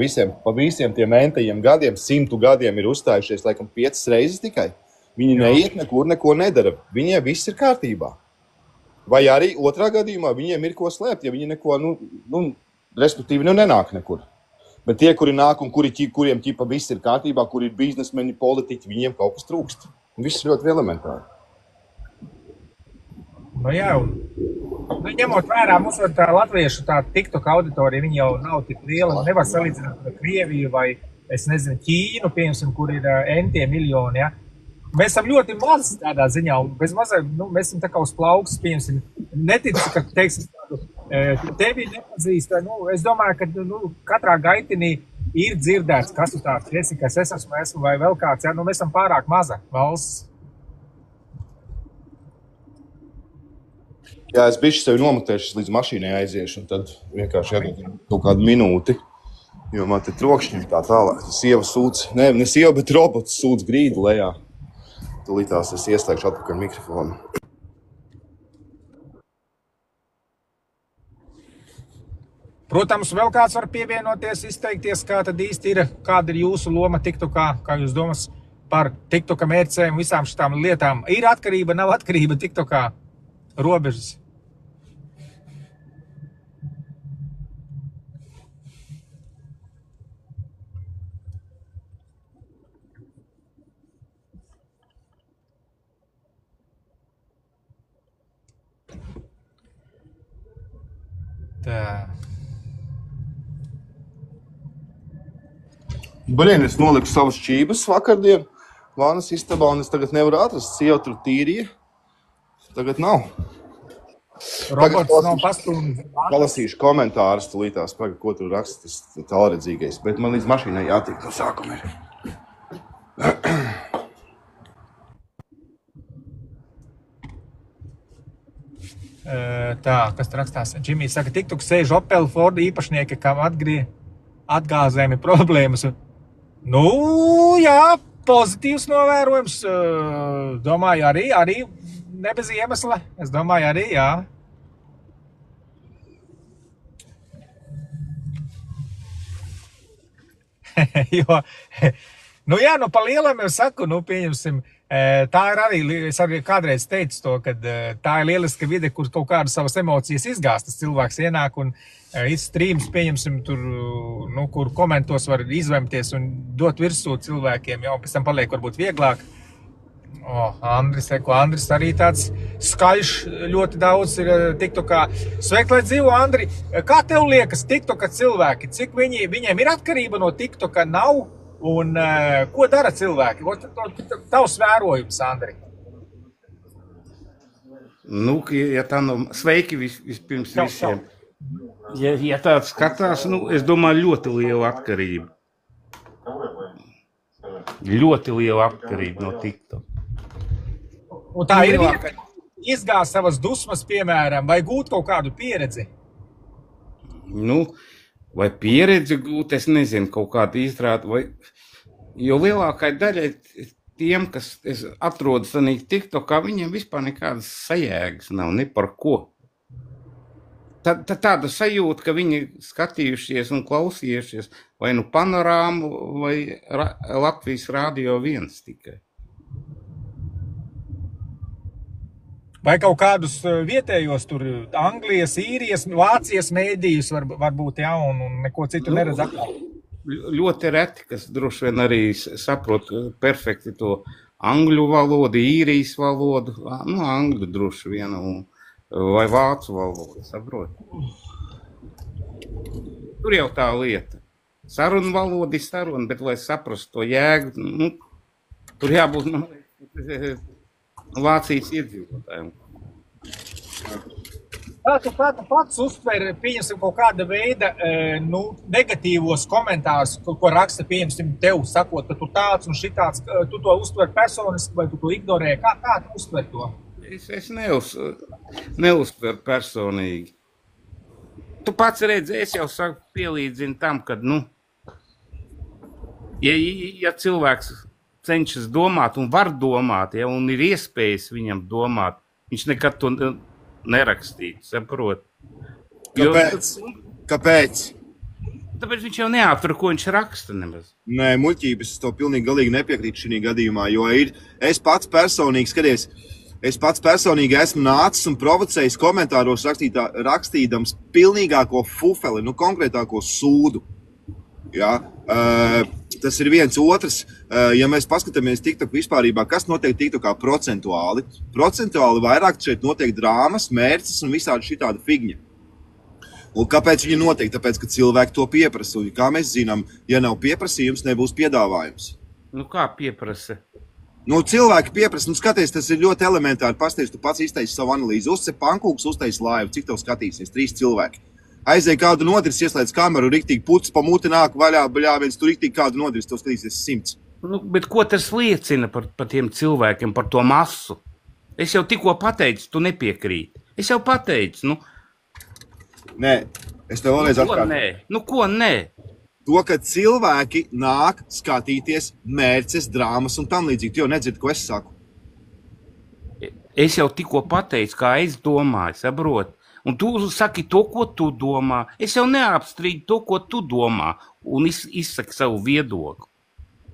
visiem tiem entajiem gadiem, 100 gadiem ir uzstājušies, laikam, 5 reizes tikai. Viņi neiet nekur, neko nedara. Viņiem viss ir kārtībā. Vai arī otrā gadījumā viņiem ir ko slēpt, ja viņi neko, respektīvi, nenāk nekur. Bet tie, kuri nāk un kuriem ķipa viss ir kārtībā, kuri ir biznesmeni, politiķi, viņiem kaut kas trūkst. Un viss ir ļoti elementāri. Jā, ņemot vērā, mums tā latviešu tā TikTok auditorija, viņa jau nav tik liela, nevar salīdzināt ar Krieviju vai, es nezinu, Ķīnu, pieņemsim, kur ir entie miljoni, ja. Mēs esam ļoti maz tādā ziņā, un bez mazai, mēs esam tā kā uz plaukstas, pieņemsim, neticu, ka, teiksim, tevi nepazīst, es domāju, ka katrā gaitinī ir dzirdēts, kas tu tāds esi, kas es esmu vai vēl kāds, ja, mēs esam pārāk maza valsts. Jā, es bišķi sevi nomaktēšu līdz mašīnai aiziešu, un tad vienkārši jādod kaut kādu minūti, jo man te trokšņi tā tālāk. Sieva sūdz, ne sieva, bet robots sūdz grīdu lejā. Tūlītās es ieslēgšu atpakaļ mikrofonu. Protams, vēl kāds var pievienoties, izteikties, kā tad īsti ir, kāda ir jūsu loma TikTokā, kā jūs domas par TikToka mērcēm, visām šitām lietām. Ir atkarība, nav atkarība TikTokā? robežas. Tā. Blien, es noliku savas čības vakardien vānas istabā, un es tagad nevaru atrast. Sieva tur tīrīja. Tagad nav. Robots nav pastūmis. Palasīšu komentārus tulītās, ko tur raksta tas tālredzīgais. Bet man līdz mašīnai jātiek no sākuma ir. Tā, kas tur rakstās? Džimijs saka, TikTok sēž Opel Ford īpašnieki, kam atgāzēm ir problēmas. Nu, jā, pozitīvs novērojums. Domāju, arī ne bez iemesla. Es domāju, arī, jā. Jo, nu jā, nu pa lielam jau saku, nu pieņemsim, tā ir arī, es arī kādreiz teicu to, kad tā ir lieliska vide, kur kaut kādas savas emocijas izgāstas cilvēks ienāk un streams, pieņemsim, tur, nu, kur komentos var izvemties un dot virsū cilvēkiem, jau pēc tam paliek varbūt vieglāk. Andris arī tāds skaļš, ļoti daudz ir TikTokā. Sveiki, lai dzīvo, Andri! Kā tev liekas TikToka cilvēki? Cik viņiem ir atkarība no TikToka nav? Un ko dara cilvēki? Tavs vērojums, Andri. Nu, ja tā no sveiki vispirms visiem. Ja tāds skatās, nu, es domāju, ļoti liela atkarība. Ļoti liela atkarība no TikTok. Un tā ir viena, izgāzt savas dusmas, piemēram, vai gūt kaut kādu pieredzi? Nu, vai pieredzi gūt, es nezinu, kaut kādu izrādu, vai... Jo lielākai daļai tiem, kas atrodas tādā TikTokā, viņiem vispār nekādas sajēgas nav, ne par ko. Tāda sajūta, ka viņi skatījušies un klausījušies vai nu Panorāmu, vai Latvijas Rādio 1 tikai. Vai kaut kādus vietējos tur Anglijas, Īrijas, Vācijas mēdījus varbūt, jā, un neko citu neredz atkal? Ļoti reti, kas droši vien arī saprot perfekti to angļu valodu, īrijas valodu, nu, angļu droši vien, vai vācu valodu, saprot. Tur jau tā lieta. Saruna valoda ir saruna, bet, lai saprastu to jēgu, nu, tur jābūt, nu, Vācijas iedzīvotājiem. Tā tu pats uztver, pieņemsim, kaut kāda veida negatīvos komentārus, ko raksta, pieņemsim, tev, sakot, ka tu tāds un šitāds, tu to uztver personiski vai tu to ignorē? Kā tu uztver to? Es neuztveru personīgi. Tu pats redzi, es jau saku pielīdzinu tam, kad, nu, ja cilvēks cenšas domāt un var domāt, ja, un ir iespējas viņam domāt, viņš nekad to nerakstītu, saprot. Kāpēc? Tāpēc viņš jau neaptur, ko viņš raksta nemaz. Nē, muļķības, es to pilnīgi galīgi nepiekrītu šī gadījumā, jo es pats personīgi esmu nācis un provocējis komentāros rakstīdams pilnīgāko fufeli, nu konkrētāko sūdu. Jā, tas ir viens otrs. Ja mēs paskatāmies TikTok vispārībā, kas notiek TikTokā procentuāli? Procentuāli vairāk šeit notiek drāmas, mērces un visādi šitāda figņa. Un kāpēc viņi notiek? Tāpēc, ka cilvēki to pieprasa. Un kā mēs zinām, ja nav pieprasījums, nebūs piedāvājums. Nu kā pieprasa? Nu, cilvēki pieprasa, nu skaties, tas ir ļoti elementāri. Pasties, tu pats iztaisi savu analīzi. Uzcep pankūks, uztaisi laivu. Cik tev skatīsies? 3 cilvēki. Aizēj kādu nodris, ieslēdz kameru, riktīgi pucis pa muti nāk vaļā, bļāviens, tu riktīgi kādu nodris, tev skatīsies 100. Nu, bet ko tas liecina par tiem cilvēkiem, par to masu? Es jau tikko pateicu, tu nepiekrīti. Es jau pateicu, nu. Nē, es tev vēlreiz atkārtoju. Nu, ko nē? To, ka cilvēki nāk skatīties mērces, drāmas un tam līdzīgi. Tu jau nedzirdi, ko es saku. Es jau tikko pateicu, kā es domāju, saprot. Un tu saki to, ko tu domā. Es jau neapstrīdu to, ko tu domā, un izsaki savu viedokli.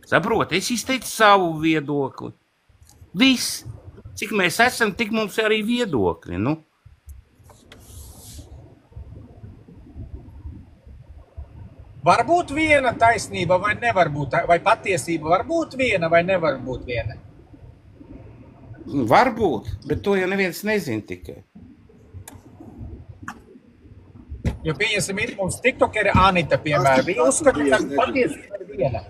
Saproti, es izteicu savu viedokli. Viss. cik mēs esam, tik mums arī viedokļi, nu. Var būt viena taisnība vai nevar būt, vai patiesība var būt viena vai nevar būt viena? Varbūt, bet to jau neviens nezin tikai. Jo pieņemsim, ir mums tiktokeri Anita, piemēram, viņa uzskata, ka patiesība ir viena.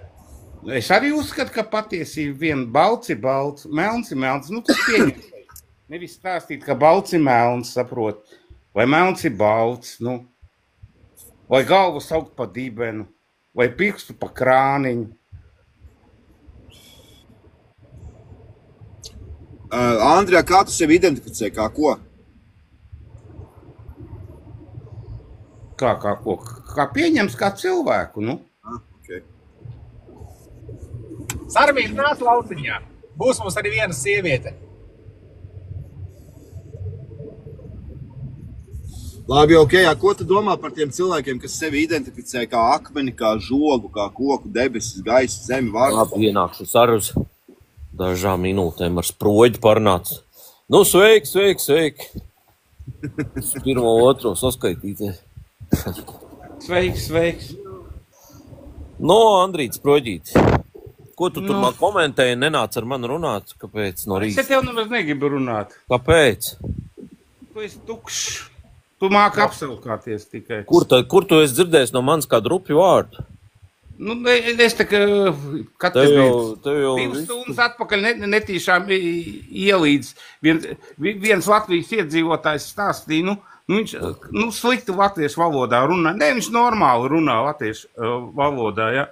Es arī uzskatu, ka patiesība viena balts ir balts, melns ir melns, nu tas pieņems. Nevis stāstīt, ka balts ir melns, saprot, vai melns ir balts, nu. Vai galvu saukt pa dibenu, vai pirkstu pa krāniņu. Andrijā, kā tu sevi identificē, kā ko? Kā ko? Kā pieņems kā cilvēku, nu. Okay. Sarmīt nāc lauciņā. Būs mums arī viena sieviete. Labi, ok, ko tu domā par tiem cilvēkiem, kas sevi identificē kā akmeni, kā žogu, kā koku, debesis, gaisu, zemi, vārdu? Labi, ienākšu sarus dažām minūtēm ar sproģi parunāts. Nu, sveiki. Pirmo, otro saskaitītē. Sveiks. No, Andrīt, sproģīt. Ko tu tur man komentēji, nenāc ar mani runāt? Kāpēc no rīta? Es tev nemaz negribu runāt. Kāpēc? Tu esi tukšs. Tu māki apsaukāties tikai. Kur tu esi dzirdējis no manis kādu rupju vārdu? Nu, es tā kā katrs Tev jau 2 stundas atpakaļ netīšām ielīdz. Viens Latvijas iedzīvotājs stāstīja, viņš slikti latviešu valodā runā. Ne, viņš normāli runā latviešu valodā, ja.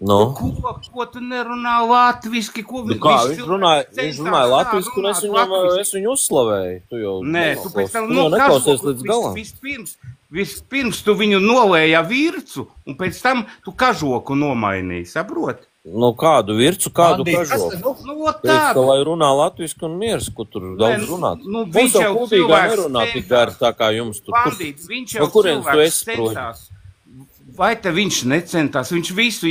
No. Ko tu nerunā latviski? Viņš runāja latviski, un es viņu uzslavēju. Nē, tu pēc tam neklausies līdz galam. Vispirms tu viņu nolēja vircu, un pēc tam tu kažoku nomainīji, saproti? No kādu vircu, kādu kažoku? Teic, ka lai runā latviski un miers, ko tur daudz runāt. Mums jau kūdīgā nerunā tik gari, tā kā jums tur. Viņš jau cilvēks centās. Vai te viņš necentās? Viņš visu,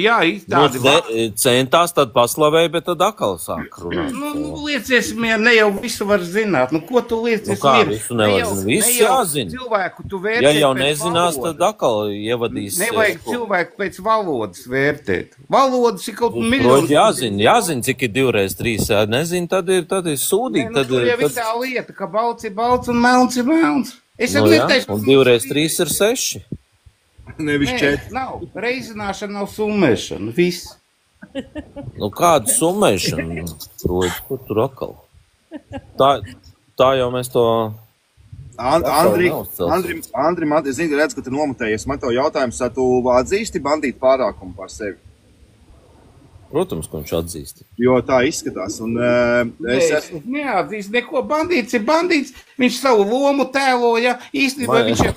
centās, tad paslavēja, bet tad atkal sāk runāt. Liecies mieru, ne jau visu var zināt. Ko tu liecies mieru? Visu nevar zināt. Visu jāzina. Cilvēku tu vērtēt ja jau nezinās, tad atkal ievadīs. Nevajag cilvēku pēc valodas vērtēt. Valodas ir kaut miljonu. Jāzina, cik ir 2x3. Nezinu, tad ir sūdīgi. Tur jau ir tā lieta, ka balts ir balts un melns ir melns. Un 2x3 ir 6. Nevis 4. Nav. Reizināšana nav summēšana. Viss. Kādu summēšanu? Kur tur atkal? Tā jau mēs to... Andri, es zinu, redz, ka tu nomutējies. Man tev jautājums, tu atzīsti bandītu pārākumu par sevi? Protams, ka viņš atzīst. Jo tā izskatās. Es neatzīstu neko. Bandīts ir bandīts. Viņš savu lomu tēloja. Īstenībā viņš jau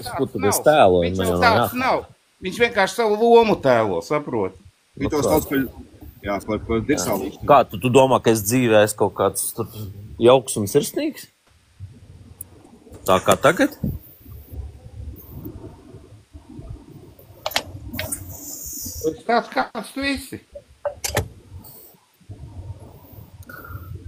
tāds nav. Viņš vienkārši savu lomu tēlo, saprot. Viņš sauc par dirsālīšu. Kā tu domā, ka es dzīvē esmu kaut kāds jauks un sirsnīgs? Tā kā tagad? Tāds kāds tu esi.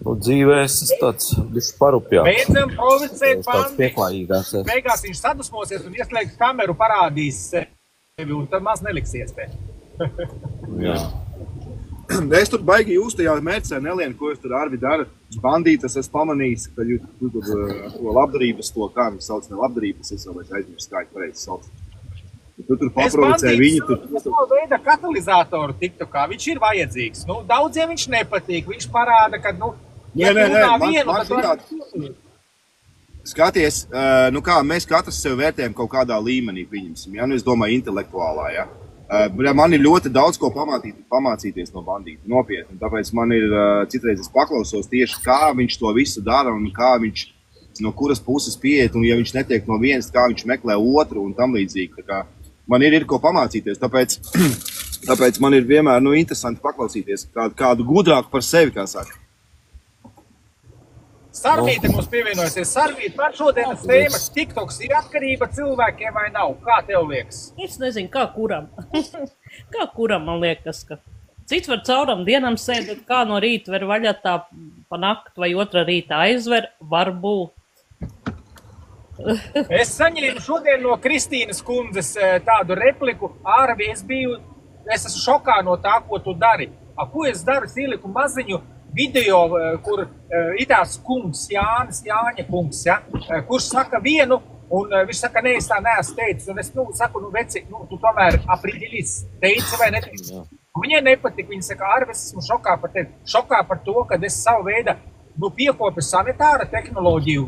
Dzīvē es tāds bišķi parupjāks. Beidzam provocēt pieklājīgāks. Beigās viņš sadusmosies un ieslēgs kameru, parādīs sevi, un tad maz neliks iespēju. Jā. Es tur baigi jūs tajā mērcē nelienu, ko jūs tur Arvi dara. Bandītas es pamanījis, ka jūs tur to labdarības, to kā viņi sauc, ne labdarības, es jau aizmirstu, kā viņi pareizi sauc. Tu tur paprovocē viņu. Es veida katalizātoru tiktokā, viņš ir vajadzīgs. Daudziem viņš nepatīk, viņš parāda, ka, Skaties, kā mēs katrs sev vērtējam kaut kādā līmenī, pieņemsim, es domāju intelektuālā, man ir ļoti daudz ko pamācīties no bandīta, nopietni, tāpēc man ir citreiz es paklausos tieši, kā viņš to visu dara un kā viņš no kuras puses pieiet, un ja viņš netiek no vienas, kā viņš meklē otru un tam līdzīgi, tā kā man ir ko pamācīties, tāpēc man ir vienmēr interesanti paklausīties kādu gudrāku par sevi, kā saka. Sarmīte mums pievienojasies. Sarmīte, par šodienas tēmas TikToks ir atkarība cilvēkiem vai nav? Kā tev liekas? Es nezinu, kā kuram. Kā kuram man liekas, ka cits var cauram dienam sēdēt, kā no rīta var vaļā tā pa nakti vai otrā rīta aizver, varbūt. Es saņēmu šodien no Kristīnas kundzes tādu repliku, Ārvi, es esmu šokā no tā, ko tu dari. Ko es daru? Es ieliku maziņu video, kur ir tās kungs, Jāņa kungs, ja, kurš saka vienu, un viņš saka, ne, es tā neesmu teicis, un es, saku, veci, tu tomēr apriģilis teici vai neteici. Viņai nepatika, viņa saka, Ārvi, es esmu šokā par tevi, šokā par to, kad es savu veidu piekopi sanitāra tehnoloģiju,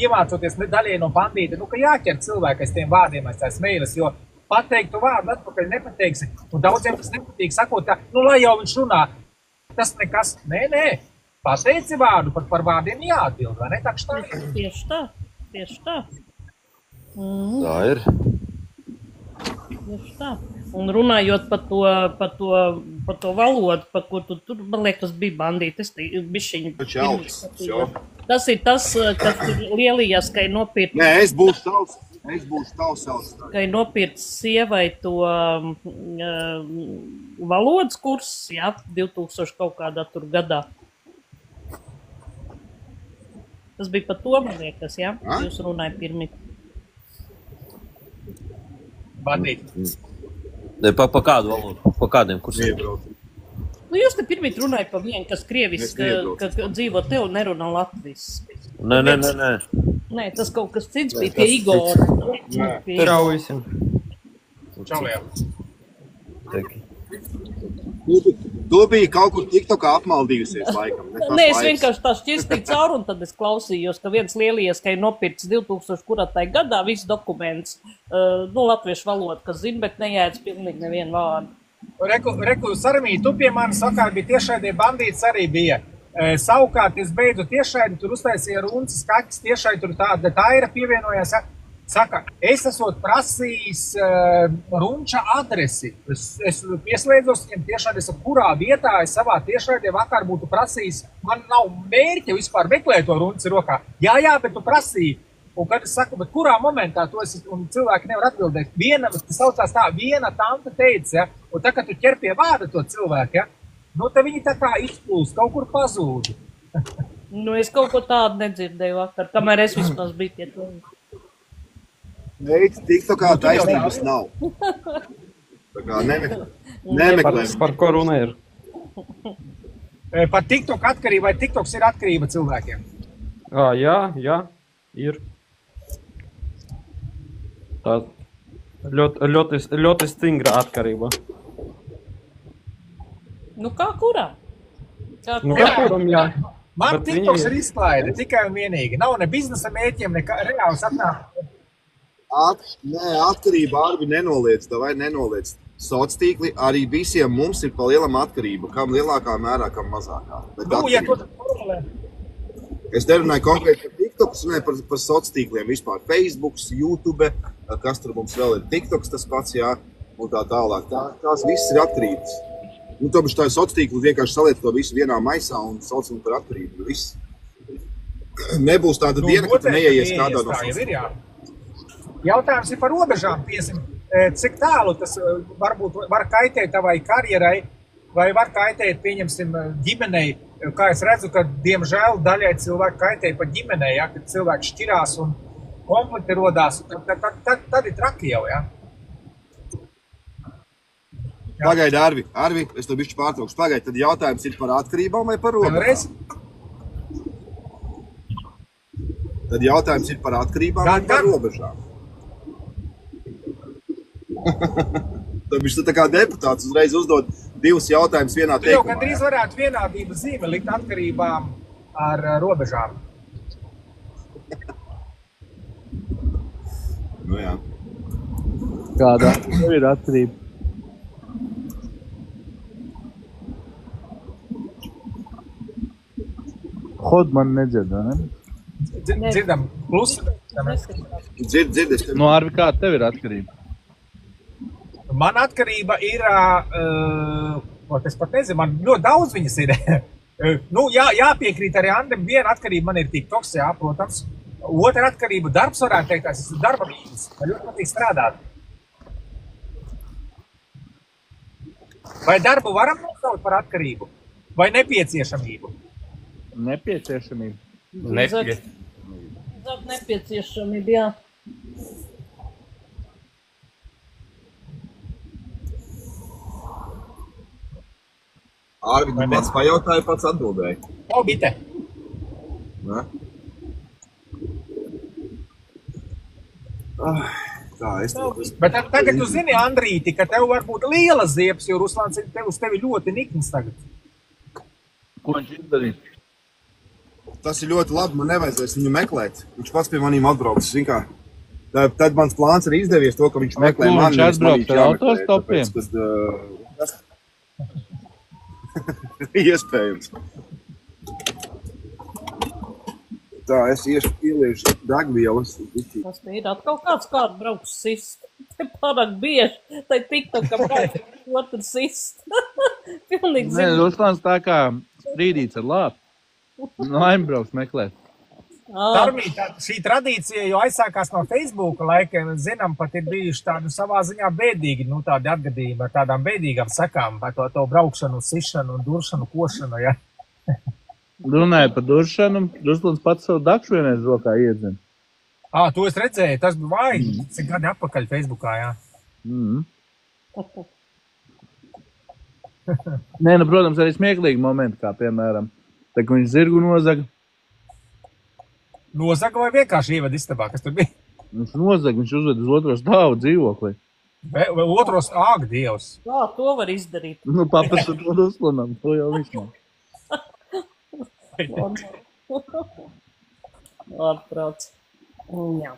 iemācoties daļai no bandīta, ka jāķer cilvēku aiz tiem vārdiem, aiz tās meiles, jo pateiktu vārdu atpakaļ nepateiksi. Un daudziem tas nepatīk, sakot tā, lai jau viņš runā, tas nekas, nē, pateici vārdu, par vārdiem jāatbild, vai ne? Tā ir. Tieši tā. Tā ir. Tieši tā. Un runājot par to valodu, par ko tu tur, man liekas, bija bandīti. Tas ir tas, kas ir lielījās, ka ir nopirkt. Nē, es būšu tavs. Ka ir nopirkt sievai to valodas kursus, jā, 2000 kaut kādā tur gadā. Tas bija par to, man liekas, jā? Jūs runājat pirmī. Bandīti. Pa kādu valodu? Pa kādiem kursiem? Jūs te pirmīt runājat par vienu, kas krievis, ka dzīvo te un nerunā Latvijas. Nē. Nē, tas kaut kas cits bija pie Igora. Čau visiem. Čau, jā. Tu biji kaut kur TikTokā apmaldījusies, laikam. Nē, es vienkārši tā šķirstīju cauri, un tad es klausījos, ka viens lielījies, ka ir nopirts 2000 kuratai gadā viss dokuments, latviešu valodu, kas zina, bet nejēdz pilnīgi nevienu vārdu. Reku, Sarmī, tu pie manis vakar bija tiešraidē bandīts arī bija. Savukārt, es beidzu tiešraidi, tur uztaisīja Runcis Kaķis, tiešraidi tur tāda Taira pievienojās. Saka, es esot prasījis Runča adresi. Es pieslēdzos viņam tiešraidē, kurā vietā es savā tiešraidē vakar būtu prasījis. Man nav mērķa vispār meklēt to Runci rokā. Jā, bet tu prasīji. Un kad es saku, bet kurā momentā to esi, un cilvēki nevar atbildēt. Tas saucās tā, viena tante teica, ja, un tā, kad tu ķer pie vārda to cilvēku, ja, te viņi tā kā izplūst, kaut kur pazūdi. Es kaut ko tādu nedzirdēju vakar, kamēr es vismaz biju pie to. TikTokā taisnības nav. Tā kā nemeklē. Par ko runa ir? Par TikTok atkarību, vai TikToks ir atkarība cilvēkiem? Jā, ir. Tā ļoti stingra atkarība. Kā kurā? Kuram, jā. Man TikToks ir izklaide, tikai un vienīgi. Nav ne biznesa mērķiem, ne reāls atnāk. Nē, atkarība Arvi nenoliedz, vai nenoliedz. Sociāltīkli arī visiem mums ir pa lielam atkarība, kam lielākā mērā, kam mazākā. Es nerunāju konkrēti par TikToks, runāju par sociāltīkliem vispār. Facebook, YouTube, kas tur mums vēl ir TikToks tas pats, jā, un tā tālāk. Tās visas ir atkarības. Tomēr tā ir sociāltīkli, vienkārši saliet to visu vienā maisā un sauc viņu par atkarību. Viss. Nebūs tāda diena, ka tu neieies kādā no sociāltīkliem. Jautājums ir par robežām, piesim. Cik tālu tas varbūt var kaitēt tavai karjerai, vai var kaitēt, pieņemsim, ģimenei. Kā es redzu, ka, diemžēl, daļai cilvēki kaitēja pa ģimenei, ja, kad cilvēki šķirās un konflikti rodās, tad ir traki jau, ja? Pagaidi, Arvi, es to bišķi pārtraukšu. Pagaidi, tad jautājums ir par atkarībām vai par robežām? Tad jautājums ir par atkarībām vai par robežām? Tad viņš tā kā deputāts uzreiz uzdod divus jautājumus vienā teikumā. Tu jau gandrīz varētu vienādību zīme likt atkarībām ar robežām. Jā. Kādā ir atkarība? Hod man nedzird, vai ne? Dzirdam, klusi. Dzird. Arvi, kāda tev ir atkarība? Man atkarība ir, es pat nezinu, man ļoti daudz viņas ir. Jāpiekrīt arī Andrim, viena atkarība man ir TikToks, jā, protams. Otra atkarība darbs varētu teikt, es esmu darba vīns, man ļoti patīk strādāt. Vai darbu varam nosaukt par atkarību? Vai nepieciešamību? Nepieciešamība. Nepieciešamība, jā. Ārvi, tu pats pajautāji, pats atbildēji. O, bite. Ne? Tā, es tev... Bet tagad tu zini, Andrīti, ka tev var būt liela ziepes, jo Ruslāns uz tevi ļoti nikns tagad. Ko viņš izdarīt? Tas ir ļoti labi, man nevajadzēs viņu meklēt. Viņš pats pie manīm atbrauc, zin kā. Tad mans plāns ir izdevies to, ka viņš meklē mani. Viņš atbrauc ar autostopiem? Iespējams. Tā, es ieliešu degvielas. Tas ir atkal kādu brauks sist. Te pārāk bieži, tai TikTokam brauks otru sist. Pilnīgi zinu. Nē, Ruslāns tā kā sprīdīts ar lāpu. Laimi brauks meklēt. Tarmīte, šī tradīcija jau aizsākās no Facebooka laikiem. Zinām, pat ir bijuši tādu savā ziņā bēdīgi, tādi atgadījumi ar tādām bēdīgām sekām, par to braukšanu, sišanu, duršanu, košanu, ja? Runāja par duršanu, Ruslāns pats savu dakšu vienreiz rokā iedzina. To es redzēju, tas bija vāji, cik gadi atpakaļ Facebookā, jā. Nē, protams, arī smieklīgi momenti, kā piemēram, tā, ka viņš zirgu nozaga. Nozaga vai vienkārši ieved istabā, kas tur bija? Viņš nozaga, viņš uzved uz otro stāvu dzīvoklī. Vai otros Dievs? Jā, to var izdarīt. Paprasot to Ruslanam, to jau viņš nav. Atbrauc. Jā.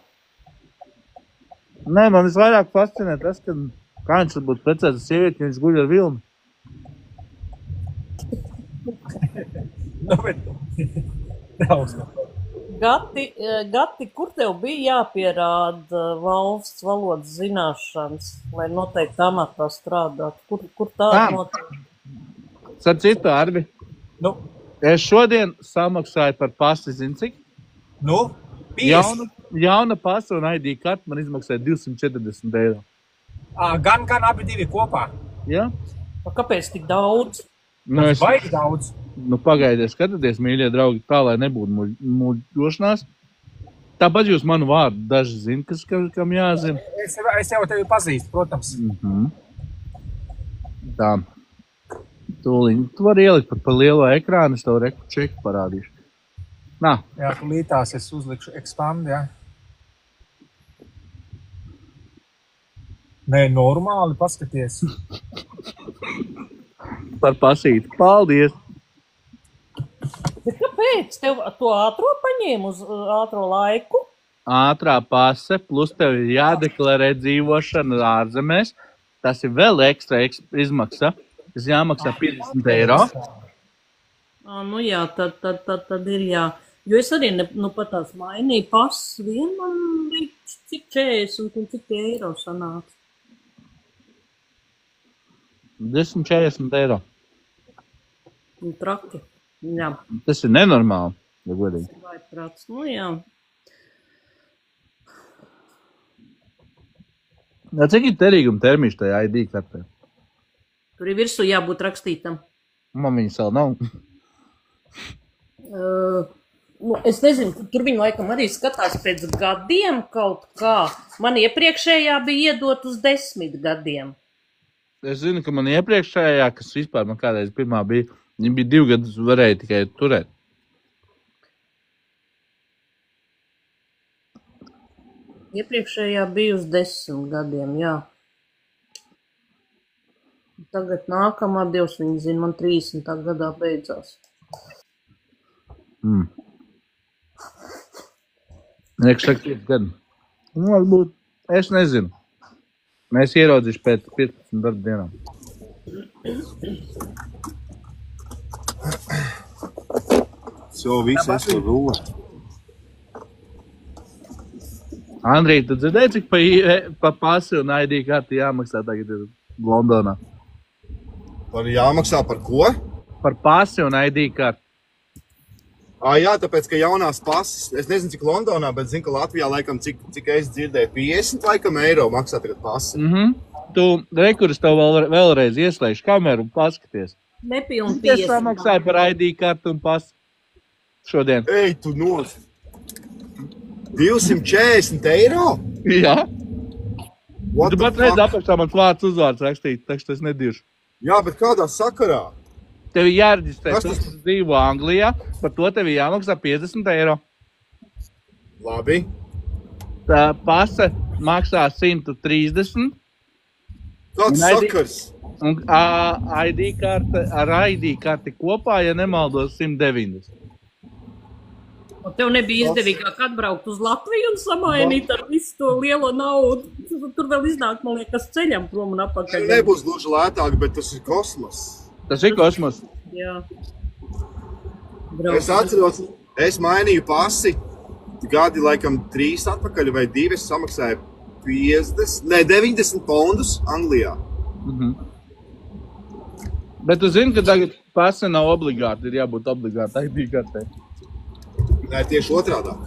Nē, man visvairāk fascinē tas, ka kā viņš būtu precēts ar sievieti, ka viņš guļ ar vilni. Gati, kur tev bija jāpierāda valsts valodas zināšanas, lai noteikti amatā strādātu? Kur tāda noteikti? Starp citu, Arvi, es šodien samaksāju par pasi, zini cik? Jauna pasa un ID karta man izmaksāja 240 eiro. Gan abi divi kopā? Jā. Kāpēc tik daudz? Baigi daudz. Pagaidies, skatieties, mīļie draugi, tā, lai nebūtu muļķošanās. Tāpat jūs manu vārdu daži zina, kam jāzina. Es jau tevi pazīstu, protams. Tā. Tūliņ, tu vari ielikt par lielo ekrānu, es tev reku čeku parādīšu. Nā. Jā, tu lītās es uzlikšu expand, jā. Nē, normāli paskaties. Par pasīti. Paldies! Bet kāpēc? Tev to ātro paņēma uz ātro laiku? Ātrā pase, plus tev ir jādeklarē dzīvošana ārzemēs. Tas ir vēl ekstra izmaksa. Tas jāmaksā 50 eiro. Jā, tad ir jā. Jo es arī pat tās mainīju pases. Vien man bija cik 40 un cik eiro sanāca. 240 eiro. Traki. Jā. Tas ir nenormāli, ja godīgi. Vai prāts, jā. Cik ir terīguma termiņš tajā ID kartē? Tur ir virsū jābūt rakstītam. Man viņas vēl nav. Es nezinu, tur viņi laikam arī skatās pēc gadiem kaut kā. Man iepriekšējā bija iedot uz 10 gadiem. Es zinu, ka man iepriekšējā, kas vispār man kādreiz pirmā bija, viņa bija 2 gadus varēja tikai turēt. Iepriekšējā bija uz 10 gadiem, jā. Tagad nākamā Dievs viņa zina, man 30. gadā beidzās. Nekšak 5 gadu. Varbūt, es nezinu. Mēs ieraudzīšu pēc 15 darba dienām. Viss es to rūla. Andrij, tu dzirdēji, cik pa pasi un ID karti jāmaksā tagad ir Londonā? Jāmaksā par ko? Par pasi un ID karti. Jā, tāpēc, ka jaunās pases, es nezinu, cik Londonā, bet zinu, ka Latvijā laikam, cik es dzirdēju, 50 laikam eiro maksā tagad pasi. Tu, rekuris, tev vēlreiz ieslēgšu kameru un paskaties. Nepilni 50. Es samaksāju par ID kartu un pasi. šodien. Ej, tu nos. 240 eiro? Jā. What Tu the pat redz fuck? apakšā mans vārds uzvārds rakstīt, tak es nediršu. Jā, bet kādā sakarā? Tev ir jāreģistrē, Kas tu tas? dzīvo Anglijā, par to tev ir jāmaksā 50 eiro. Labi. Tā pase maksā 130 Kāds Un ID sakars? un ID karte, ar ID karti kopā, ja nemaldos, 190. Un tev nebija izdevīgāk atbraukt uz Latviju un samainīt ar visu to lielo naudu. Tur vēl iznāk, man liekas, ceļam prom un apakaļ. Nebūs gluži lētāk, bet tas ir kosmos. Tas ir kosmos. Jā. Es atceros, es mainīju pasi gadi laikam 3 atpakaļ vai 2, es samaksāju 90 pondus Anglijā. Bet tu zini, ka tagad pase nav obligāti, ir jābūt obligāti ID kartei. Nē, tieši otrādāk.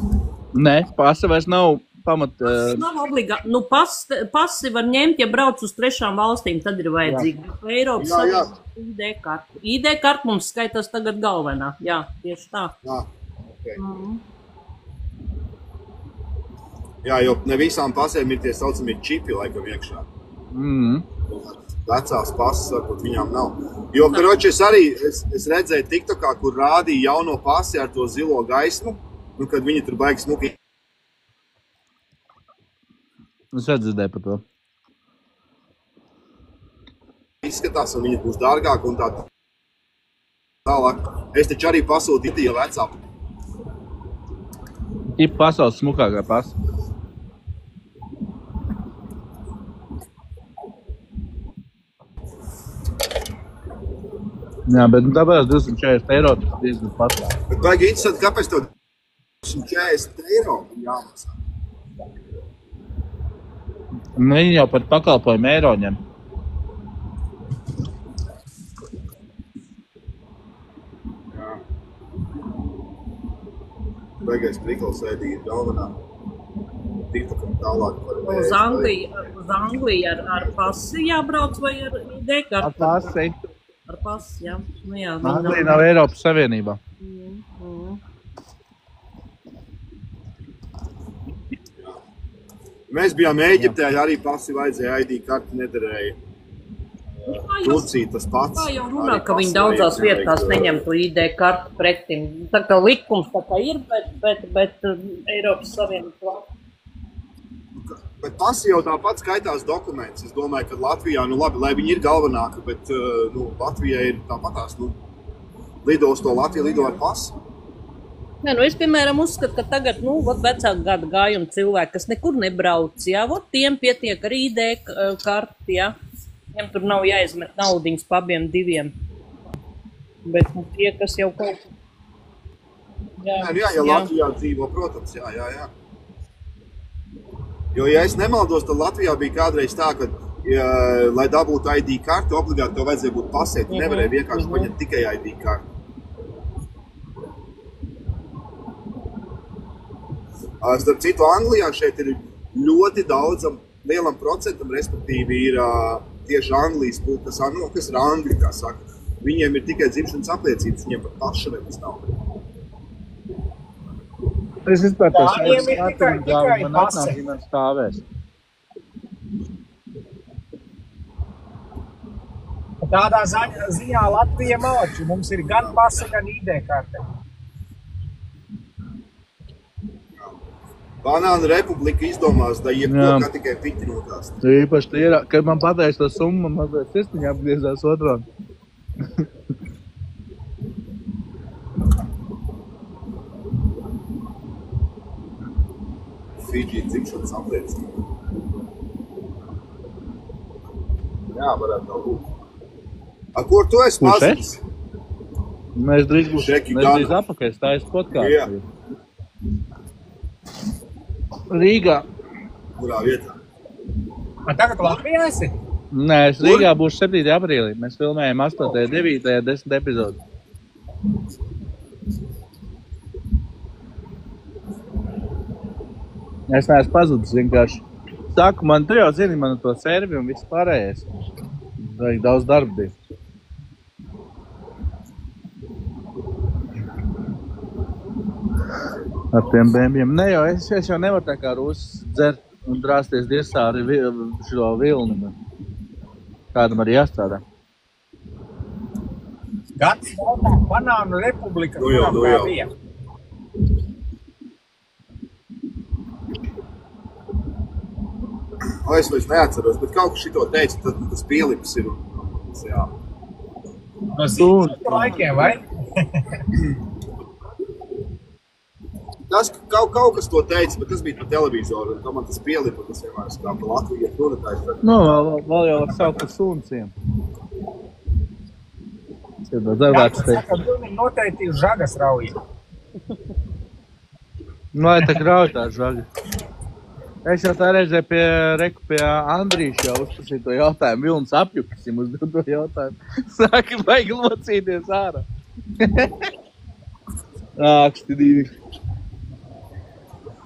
Nē, pase vairs nav pamat... Nav obligāti. Nu, pasi var ņemt, ja brauc uz trešām valstīm, tad ir vajadzīgi. Eiropas Savienības ID karti. ID karti mums skaitās tagad galvenā. Jā, tieši tā. Jā, okay. Jā, jo ne visām pasēm ir tie saucamie čipi laikam iekšā. Vecās pases, varbūt viņām nav. Jo, karoči, es redzēju TikTokā, kur rādīja jauno pasi ar to zilo gaismu, nu, kad viņi tur baigi smuki. Es atdzirdēju par to. Izskatās, un viņi būs dārgāk un tā tālāk. Es taču arī pasūtīju vecā. Ir pasaules smukākā pasa. Jā, bet tāpēc 240 eiro tas diezgan patlā. Bet baigi interesanti, kāpēc tev 240 eiro jāmaksā? Viņi jau pat pakalpojumu eiro ņem. Jā. Baigais prikls ēdīja galvenā. TikTokam tālāk par Uz Angliju ar pasi jābrauc vai ar ID karti? Ar pasi. Ar pasi, jā. Nu jā, Anglija nav Eiropas Savienībā. Mēs bijām Ēģiptē, arī pasi vajadzēja, ID karti nederēja. Turcija tas pats. Tā jau runā, ka viņi daudzās vietās neņem to ID kartu pretim. Tā kā likums tā kā ir, bet Eiropas Savienības valsts. Bet pasi jau tāpat skaitās dokuments. Es domāju, ka Latvijā, nu labi, lai viņi ir galvenāka, bet Latvijā ir tāpatās, lido uz to Latviju, lido ar pasi. Nē, es, piemēram, uzskatu, ka tagad, vecāku gadu gājumi cilvēki, kas nekur nebrauc, jā, tiem pietiek ar ID karti, jā. Viņiem tur nav jāizmet naudiņas pa abiem diviem. Bet tie, kas jau kaut... Jā, Latvijā dzīvo, protams, jā. Jo, ja es nemaldos, tad Latvijā bija kādreiz tā, ka, lai dabūtu ID karti, obligāti to vajadzēja būt pasē. Tu nevarēja vienkārši paņemt tikai ID karti. Starp citu, Anglijā šeit ir ļoti daudzam, lielam procentam, respektīvi ir tieši Anglijas, kas ir Angļi, kā saka. Viņiem ir tikai dzimšanas apliecības, viņiem pat pašrevis nav. Es vispār Jā, viņiem ir tikai man pase. atnāk, man stāvēs. Tādā ziņā Latvija mauči. Mums ir gan pase, gan ID karte. Banāna republika izdomās, da jebko, kā tikai piķinotās. Īpaši tie ir, kad man pateiks to summu, man mazliet sistiņā apgriezās otrā. Fidži dzimšanas apliecība. Jā, varētu tā būt. Kur tu esi pazīst? Mēs drīz apakaļ stājas podkāstu. Rīgā. Kurā vietā? Tagad Latvijā esi? Nē, es Rīgā būšu 7. aprīlī. Mēs filmējam 8., 9., 10. epizodu. Es neesmu pazudis vienkārši. Saku, man tu jau zini manu to servi un viss pārējais. Vajag daudz darba bija. Ar tiem bēmjiem. Ne jau, es jau nevaru tā kā Rūsis dzert un drāsties dirsā ar šo vilni. Kādam arī jāstrādā. Gads jautā, Banānu republika. Nu jau. Es vairs neatceros, bet kaut kas šito teica, tad tas pielips ir. Jā. No zīmes laikiem, vai? Tas kaut kas to teica, bet tas bija pa televizoru, un tā man tas pielipa, tas vienmēr kā pa Latvijas runātājs. Nu, vēl jau var saukt par sunciem. Jā, tas saka, viņi noteikti ir žagas rauja. Nu, vai tā grauj tā žaga. Es jau tā reizē pie Andrīša jau uzprasīju to jautājumu. Vilnis apjukasim uz to jautājumu. Sāka vajag locīties ārā. Āksti divi.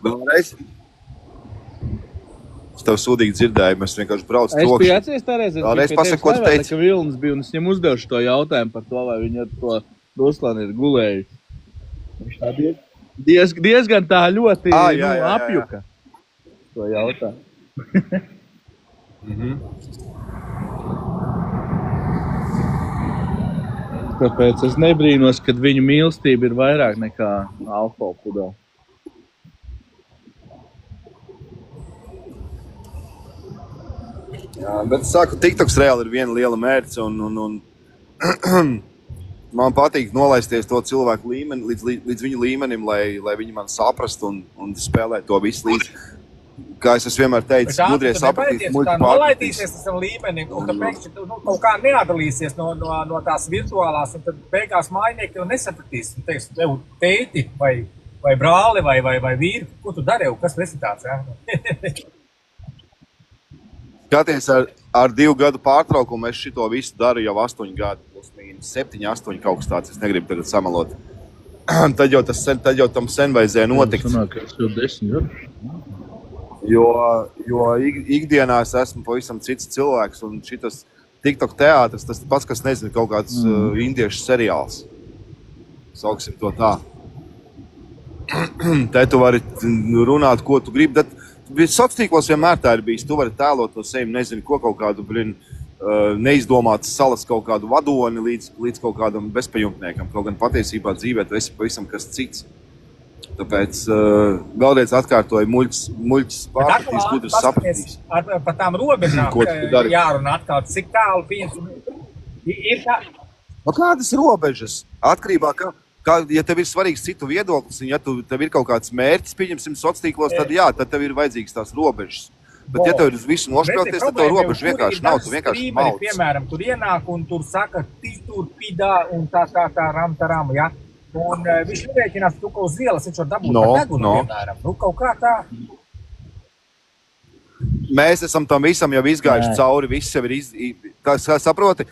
Vēlreiz? Es tev sūdīgi dzirdēju, mēs vienkārši brauc trokšņi. Es biju atceries tā reizē, Vēlreiz pasaka, ko tu teici? Ka Vilnis bija, un es viņam uzdevuši to jautājumu par to, vai viņi ar to Ruslānu ir gulējuši. Viņš tā diezgan tā ļoti apjuka. To jautājumu. Tāpēc es nebrīnos, kad viņu mīlestība ir vairāk nekā alkohola pudelē. Jā, bet es saku, TikToks reāli ir viena liela mērķis, un man patīk nolaisties to cilvēku līmeni, līdz viņu līmenim, lai viņi man saprast un spēlēt to visu līdz. Kā es vienmēr teicu, gudrie sapratīs, muļķi pārpratīs. Nolaidīsies tam līmenim, un tāpēc kaut kā neatdalīsies no tās virtuālās, un tad beigās mājnieki jau nesapratīs. Un teiks, tev tēti vai brāli vai vīri, ko tu dari, kas tu esi tāds, jā? Skaties, ar 2 gadu pārtraukumu es šito visu daru jau 8 gadu, plus mīnus 7, 8 kaut kas tāds, es negribu tagad samalot. Tad jau tam sen vajadzēja notikt. Sanāk, es jau 10 gadu. Jo ikdienā es esmu pavisam cits cilvēks, un šitas TikTok teātris, tas pats, kas nezinu, kaut kāds indiešu seriāls. Sauksim to tā. Te tu vari runāt, ko tu gribi, bet sociālos vienmēr tā ir bijis. Tu vari tēlot no sevi, nezinu, ko kaut kādu neizdomāts salas kaut kādu vadoni līdz kaut kādam bezpajumtniekam. Kaut gan patiesībā dzīvē tu esi pavisam kas cits. Tāpēc vēlreiz atkārtoju, muļķis pārpratīs, gudrs sapratīs. Par tām robežām jārunā atkal, cik tālu ir tā? No kādas robežas? Atkarībā, ja tev ir svarīgs citu viedoklis, un ja tev ir kaut kāds mērķis, pieņemsim sociālos, tad jā, tad tev ir vajadzīgs tās robežas. Bet ja tev ir visu nošķelties, tad to robežu vienkārši nav, tu vienkārši malc. Piemēram, tur ienāk un tur saka, tur pidā un tā ram, ja? Un viņš nerēķinās, tu kaut uz ielas, viņš var dabūt par degunu, piemēram. Nu, kaut kā tā. Mēs esam tam visam jau izgājuši cauri, viss jau ir saproti,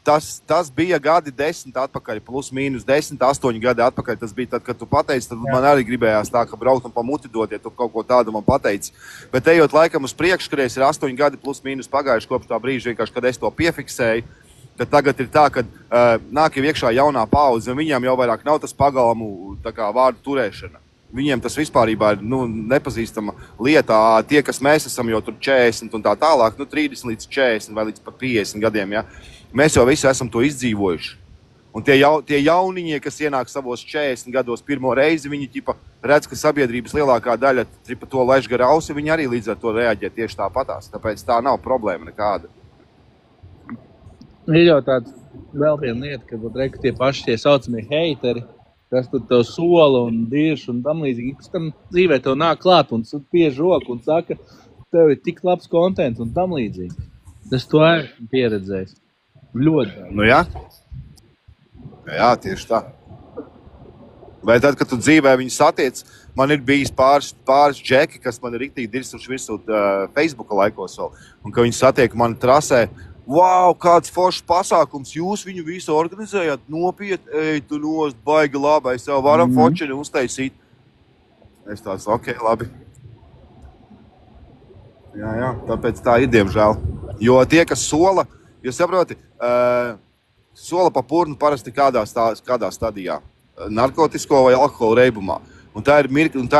tas bija gadi 10 atpakaļ, plus mīnus 10, 8 gadi atpakaļ. Tas bija tad, kad tu pateici, tad man arī gribējās tā, ka braukt un pa muti dot, ja tu kaut ko tādu man pateici. Bet ejot laikam uz priekšu, kad ir 8 gadi plus mīnus pagājuši kopš tā brīža, vienkārši, kad es to piefiksēju, tad tagad ir tā, ka nāk jau iekšā jaunā paudze, un viņiem jau vairāk nav tas pagalmu tā kā vārdu turēšana. Viņiem tas vispārībā ir nepazīstama lietā. Tie, kas mēs esam jau tur 40 un tā tālāk, 30 līdz 40 vai līdz pat 50 gadiem, ja? Mēs jau visi esam to izdzīvojuši. Un tie jauniņie, kas ienāk savos 40 gados pirmo reizi, viņi redz, ka sabiedrības lielākā daļa to laiž gar ausi, viņi arī līdz ar to reaģē tieši tāpatās. Tāpēc tā nav problēma nekāda. Ir jau tāds vēl viena lieta, ka tie paši tie saucamie heiteri, kas tur tev sola un dirš un tam līdzīgi, kas tam dzīvē tev nāk klāt un piež roku un saka, tev ir tik labs kontents un tam līdzīgi. Es to esmu pieredzējis. Ļoti. Nu jā? Jā, tieši tā. Vai tad, kad tu dzīvē viņu satiec, man ir bijis pāris džeki, kas man ir riktīgi dirsuši virsū Facebooka laikos vēl, un ka viņi satiek mani trasē, wow, kāds foršs pasākums, jūs viņu visu organizējāt, nopietni, ej, tu nost, baigi labi, es jau varam fočeni uztaisīt. Es tāds, ok, labi. Jā, tāpēc tā ir, diemžēl. Jo tie, kas sola, jūs saproti, sola pa purnu parasti kādā stadijā, narkotisko vai alkohola reibumā. Un tā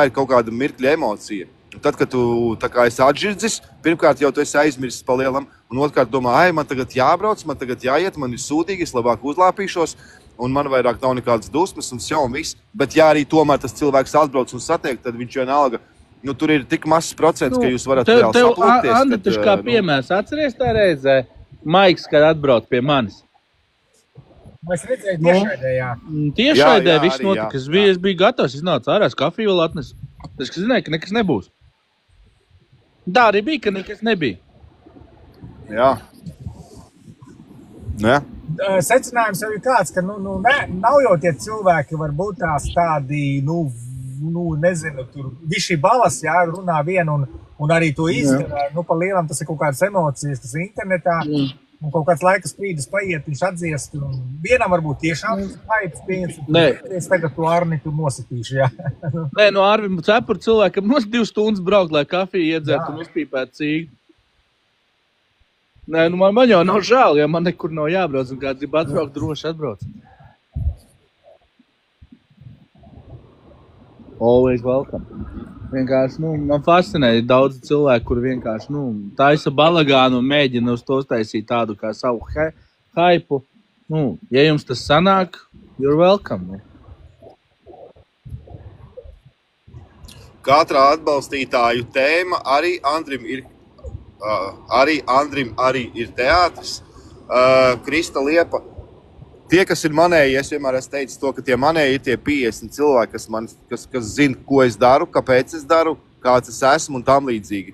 ir kaut kāda mirkļa emocija. Un tad, kad tu tā kā esi atžirdzis, pirmkārt jau tu esi aizmirsis pa lielam, un otrkārt domā, man tagad jābrauc, man tagad jāiet, man ir sūdīgi, es labāk uzlāpīšos, un man vairāk nav nekādas dusmas un jau un viss. Bet ja arī tomēr tas cilvēks atbrauc un satiek, tad viņš vienalga, tur ir tik mazs procents, ka jūs varat vēl saplūkties. Andi, taču kā piemērs, atceries tā reizē, Maiks, kad atbrauc pie manis? Es redzēju tiešraidē, jā. Tiešraidē viss notika, es biju gatavs, iznāca ārā, kafiju vēl atnesu. Es zināju, ka nekas nebūs. Tā arī bija, ka nekas nebija. Jā. Ne? Secinājums jau ir kāds, ka nav jau tie cilvēki varbūt tās tādi, nezinu, tur viši balas, jā, runā vienu un arī to izdara. Pa lielam tas ir kaut kādas emocijas, tas ir internetā. Un kaut kāds laikas brīdis paiet, viņš atdziest. Vienam varbūt tiešām haips pieņems. Es tagad to Arni tur nosipīšu, jā. Nē, no Arvim cepuru cilvēkam 2 stundas braukt, lai kafiju iedzert un uzpīpēt cīgu. Nē, man jau nav žēl, ja man nekur nav jābrauc un kāds grib atbraukt, droši atbrauc. Always welcome. Vienkārši, man fascinē daudz cilvēku, kur vienkārši, taisa balagānu un mēģina uz to taisīt tādu kā savu haipu. Ja jums tas sanāk, you're welcome. Katrā atbalstītāju tēma arī Andrim ir teātris. Krista Liepa. Tie, kas ir manēji, es vienmēr esmu teicis to, ka tie manēji ir tie 50 cilvēki, kas zina, ko es daru, kāpēc es daru, kāds es esmu un tam līdzīgi.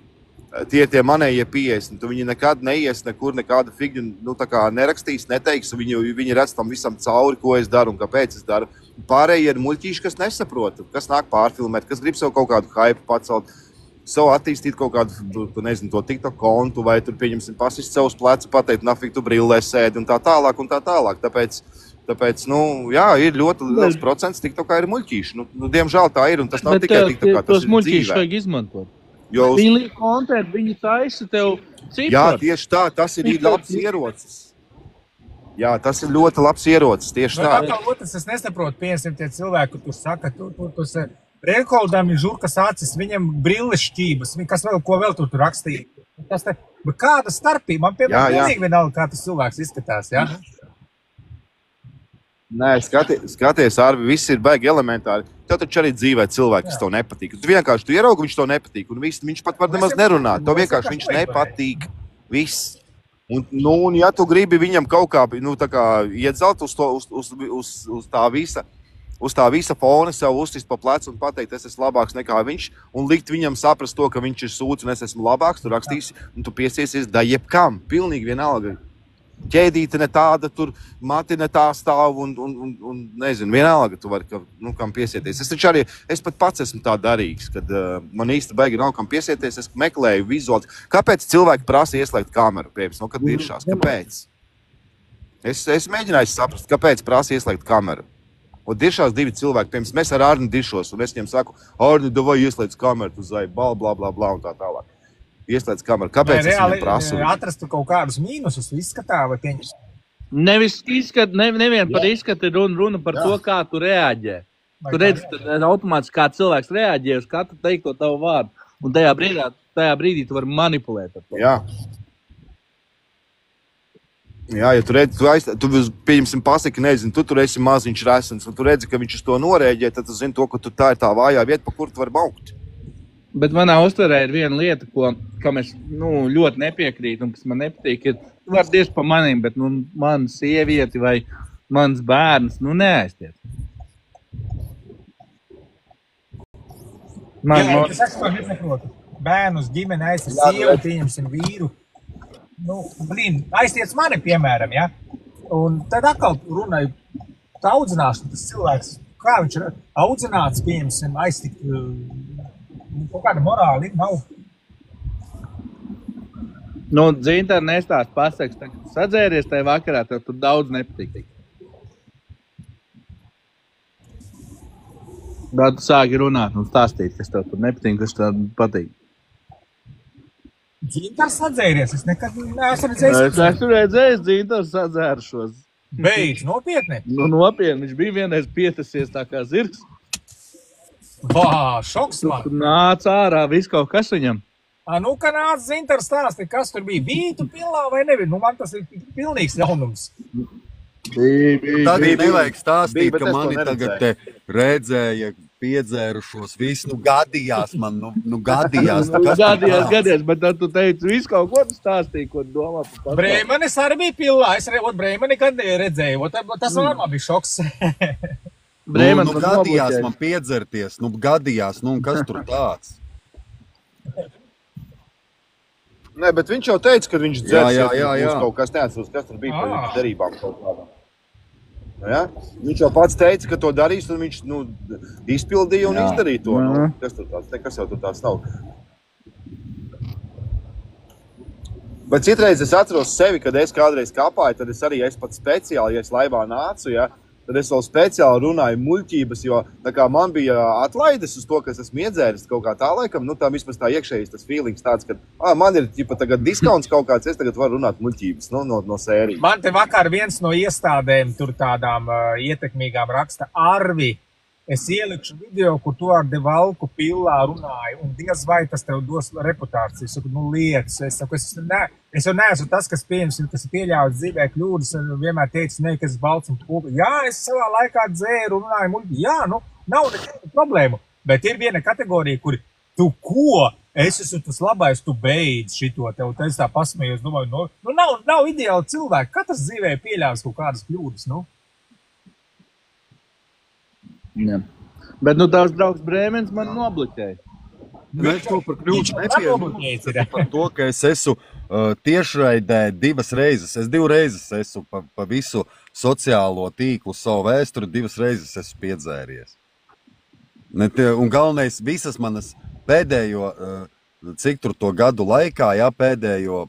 Tie manēji ir 50. Viņi nekad neies nekur, nekāda figņu nerakstīs, neteiks. Viņi redz tam visam cauri, ko es daru un kāpēc es daru. Pārējie ir muļķīši, kas nesaprot, kas nāk pārfilmēt, kas grib sev kaut kādu haipu pacelt, sev attīstīt kaut kādu, nezinu, to TikTok kontu, vai tur, pieņemsim, pasist sev uz plecu, pateikt, nafik tu brillē sēdi un tā tālāk un tā tālāk. Tāpēc, jā, ir ļoti liels procents TikTokā ir muļķīši. Diemžēl tā ir, un tas nav tikai TikTokā, tas ir dzīvē. Tos muļķīšus vajag izmantot. Viņi liek kontentu, viņi taisa tev cipars. Jā, tieši tā, tas ir labs ierocis. Jā, tas ir ļoti labs ierocis, tieši tā. Tā otrs, es nesaprotu, pieņemsim tie cilvēki, kur tu saka, tu Rekoldam ir žurkas acis, viņam brilles šķības, kas vēl, ko vēl tu rakstīja. Bet kāda starpība? Man pilnīgi vienalga, kā tas cilvēks izskatās, jā? Nē, skaties, Arvi, viss ir baigi elementāri. Tev taču arī dzīvē cilvēki, kas tev nepatīk. Tu vienkārši ieraugi, viņš tev nepatīk, un viņš pat var nemaz nerunāt. Tev vienkārši viņš nepatīk. Viss. Un ja tu gribi viņam kaut kā, iedzelt uz tā visa fona sev uztist pa plecu un pateikt, es esmu labāks nekā viņš, un likt viņam saprast to, ka viņš ir sūds un es esmu labāks, tu rakstīsi, un tu piesiesies da jebkam, pilnīgi vienalga. Ķēdīte ne tāda, tur mati ne tā stāv, un nezinu, vienalga tu vari, kam piesieties. Es pat pats esmu tā darīgs, kad man īsti baigi nav kam piesieties, es meklēju vizuāli. Kāpēc cilvēki prasa ieslēgt kameru, piemēram, kad diršās? Kāpēc? Es mēģināju saprast, kāpēc prasa ieslēgt kameru. Un diršās 2 cilvēki, piemēram, mēs ar Arni diršos, un es viņam saku, Arni, davai ieslēdz kameru, tu zai, bla, un tā tālāk. Ieslēdz kameru. Kāpēc es viņam prasu? Atrastu kaut kādus mīnusus izskatā vai pieņems? Nevis izskat, nevien par izskatu ir runa par to, kā tu reaģē. Tu redzi, automātiski kā cilvēks reaģē uz katru teikto tavu vārdu. Un tajā brīdī tu vari manipulēt ar to. Jā. Jā, ja tu redzi, tu pieņemsim pasaki, nezinu, tu tur esi maziņš resens, un tu redzi, ka viņš uz to norēģē, tad tu zini to, ka tā ir tā vājā vieta, pa kur tu vari maukt. Bet manā uztverē ir viena lieta, kam es ļoti nepiekrītu un kas man nepatīk, ir, tu vari dirzt pa manim, bet man sievieti vai mans bērns, neaiztiet. Es esmu nesaprotu. Bērnus, ģimeni aiztiet sievu, pieņemsim vīru. Aiztiec mani, piemēram, ja? Un tad atkal runāju tā audzināšana, tas cilvēks, kā viņš ir audzināts, pieņemsim, aiztikt, kaut kāda morāla ir, nav. Dzintāri nestāst pasaks, tā, kad sadzēries tajā vakarā, tev tur daudz nepatīk. Tad tu sāki runāt un stāstīt, kas tev tur nepatīk, kas tev patīk. Dzintārs sadzēries, es nekad neesmu redzējis. Es esmu redzējis Dzintārs sadzēršos. Beidz, nopietni? Nopietni, viņš bija vienreiz pietasies tā kā zirgs. Vā, šoks man. Nāc ārā, viss kaut kas viņam. Nu, ka nāc Zintars stāsti, kas tur bija. Vītu pilā vai nebija? Nu, man tas ir pilnīgs jaunums. Tagad nevajag stāstīt, ka mani tagad te redzēja, piedzērušos, viss, gadījās man, gadījās. Gadījās, bet tad tu teici, visu kaut ko stāstīji, ko domā par pasauli. Breimanis arī bija pilā, es Breimani kad redzēju, tas man bija šoks. Gadījās man piedzerties, gadījās, kas tur tāds? Nē, bet viņš jau teica, ka viņš dzers, ja kaut kas neatceros, kas tur bija par viņa derībām kaut kādām. Ja? Viņš jau pats teica, ka to darīs, un viņš izpildīja un izdarīja to. Kas tur tāds? Nekas jau tur tāds nav. Bet citreiz es atceros sevi, kad es kādreiz kapāju, tad es arī pats speciāli, ja es laivā nācu, tad es vēl speciāli runāju muļķības, jo tā kā man bija atlaides uz to, ka es esmu iedzēris kaut kā tā laikam, tā vismaz tā iekšējais tas feelings tāds, ka man ir tagad diskaunts kaut kāds, es tagad varu runāt muļķības no sērijas. Man te vakar viens no iestādēm tur tādām ietekmīgām raksta Arvi. Es ielikšu video, kur tu ar Devalku pilā runāju, un diez vai tas tev dos reputāciju. Es saku, lietas. Es jau neesmu tas, kas pieļauj dzīvē kļūdas, un vienmēr teicu, ka es balts un pūpi. Jā, es savā laikā dzēru, runāju muļķi. Jā, nav nekāda problēma. Bet ir viena kategorija, kur tu ko? Es esmu tas labais, tu beidz šito tev. Es tā pasmējos, domāju, nav ideāli cilvēki. Katrs dzīvē pieļāvis kaut kādas kļūdas, Jā. Bet tavs draugs Brēmens man nobliķēja. Es to par kļūdu nepieņemu. Par to, ka es esmu tiešraidē 2 reizes. Es 2 reizes esmu pa visu sociālo tīklu savu vēsturi, 2 reizes esmu piedzēries. Un galvenais, visas manas pēdējo, cik tur to gadu laikā, pēdējo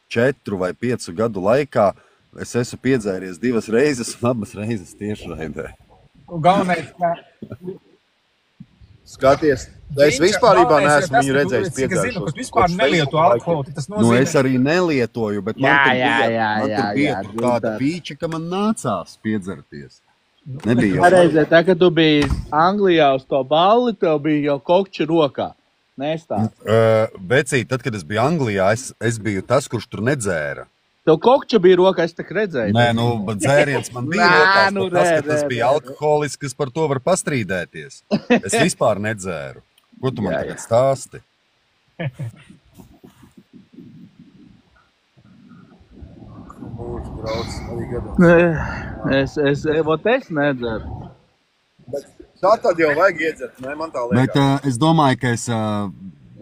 4 vai 5 gadu laikā, es esmu piedzēries 2 reizes un abas reizes tiešraidē. Galvenais, Skaties, es vispārībā neesmu viņu redzējis piedzēršos. Es zinu, ka tu vispār nelieto alkoholu, tas nozīmē... Es arī nelietoju, bet man tur bija tāda pīča, ka man nācās piedzerties. Nebija jau. Pareizē, tā, ka tu biji Anglijā uz to balli, tev bija jau kokči rokā. Nestāst. Vecīt, tad, kad es biju Anglijā, es biju tas, kurš tur nedzēra. Tev kokča bija rokā, es tak redzēju. Nē, bet dzēriens man bija rokās, tas, ka tas bija alkoholisks, par to var pastrīdēties. Es vispār nedzēru. Ko tu man tagad stāsti? Es nedzeru. Tā tad jau vajag iedzert, man tā liekas. Bet es domāju, ka es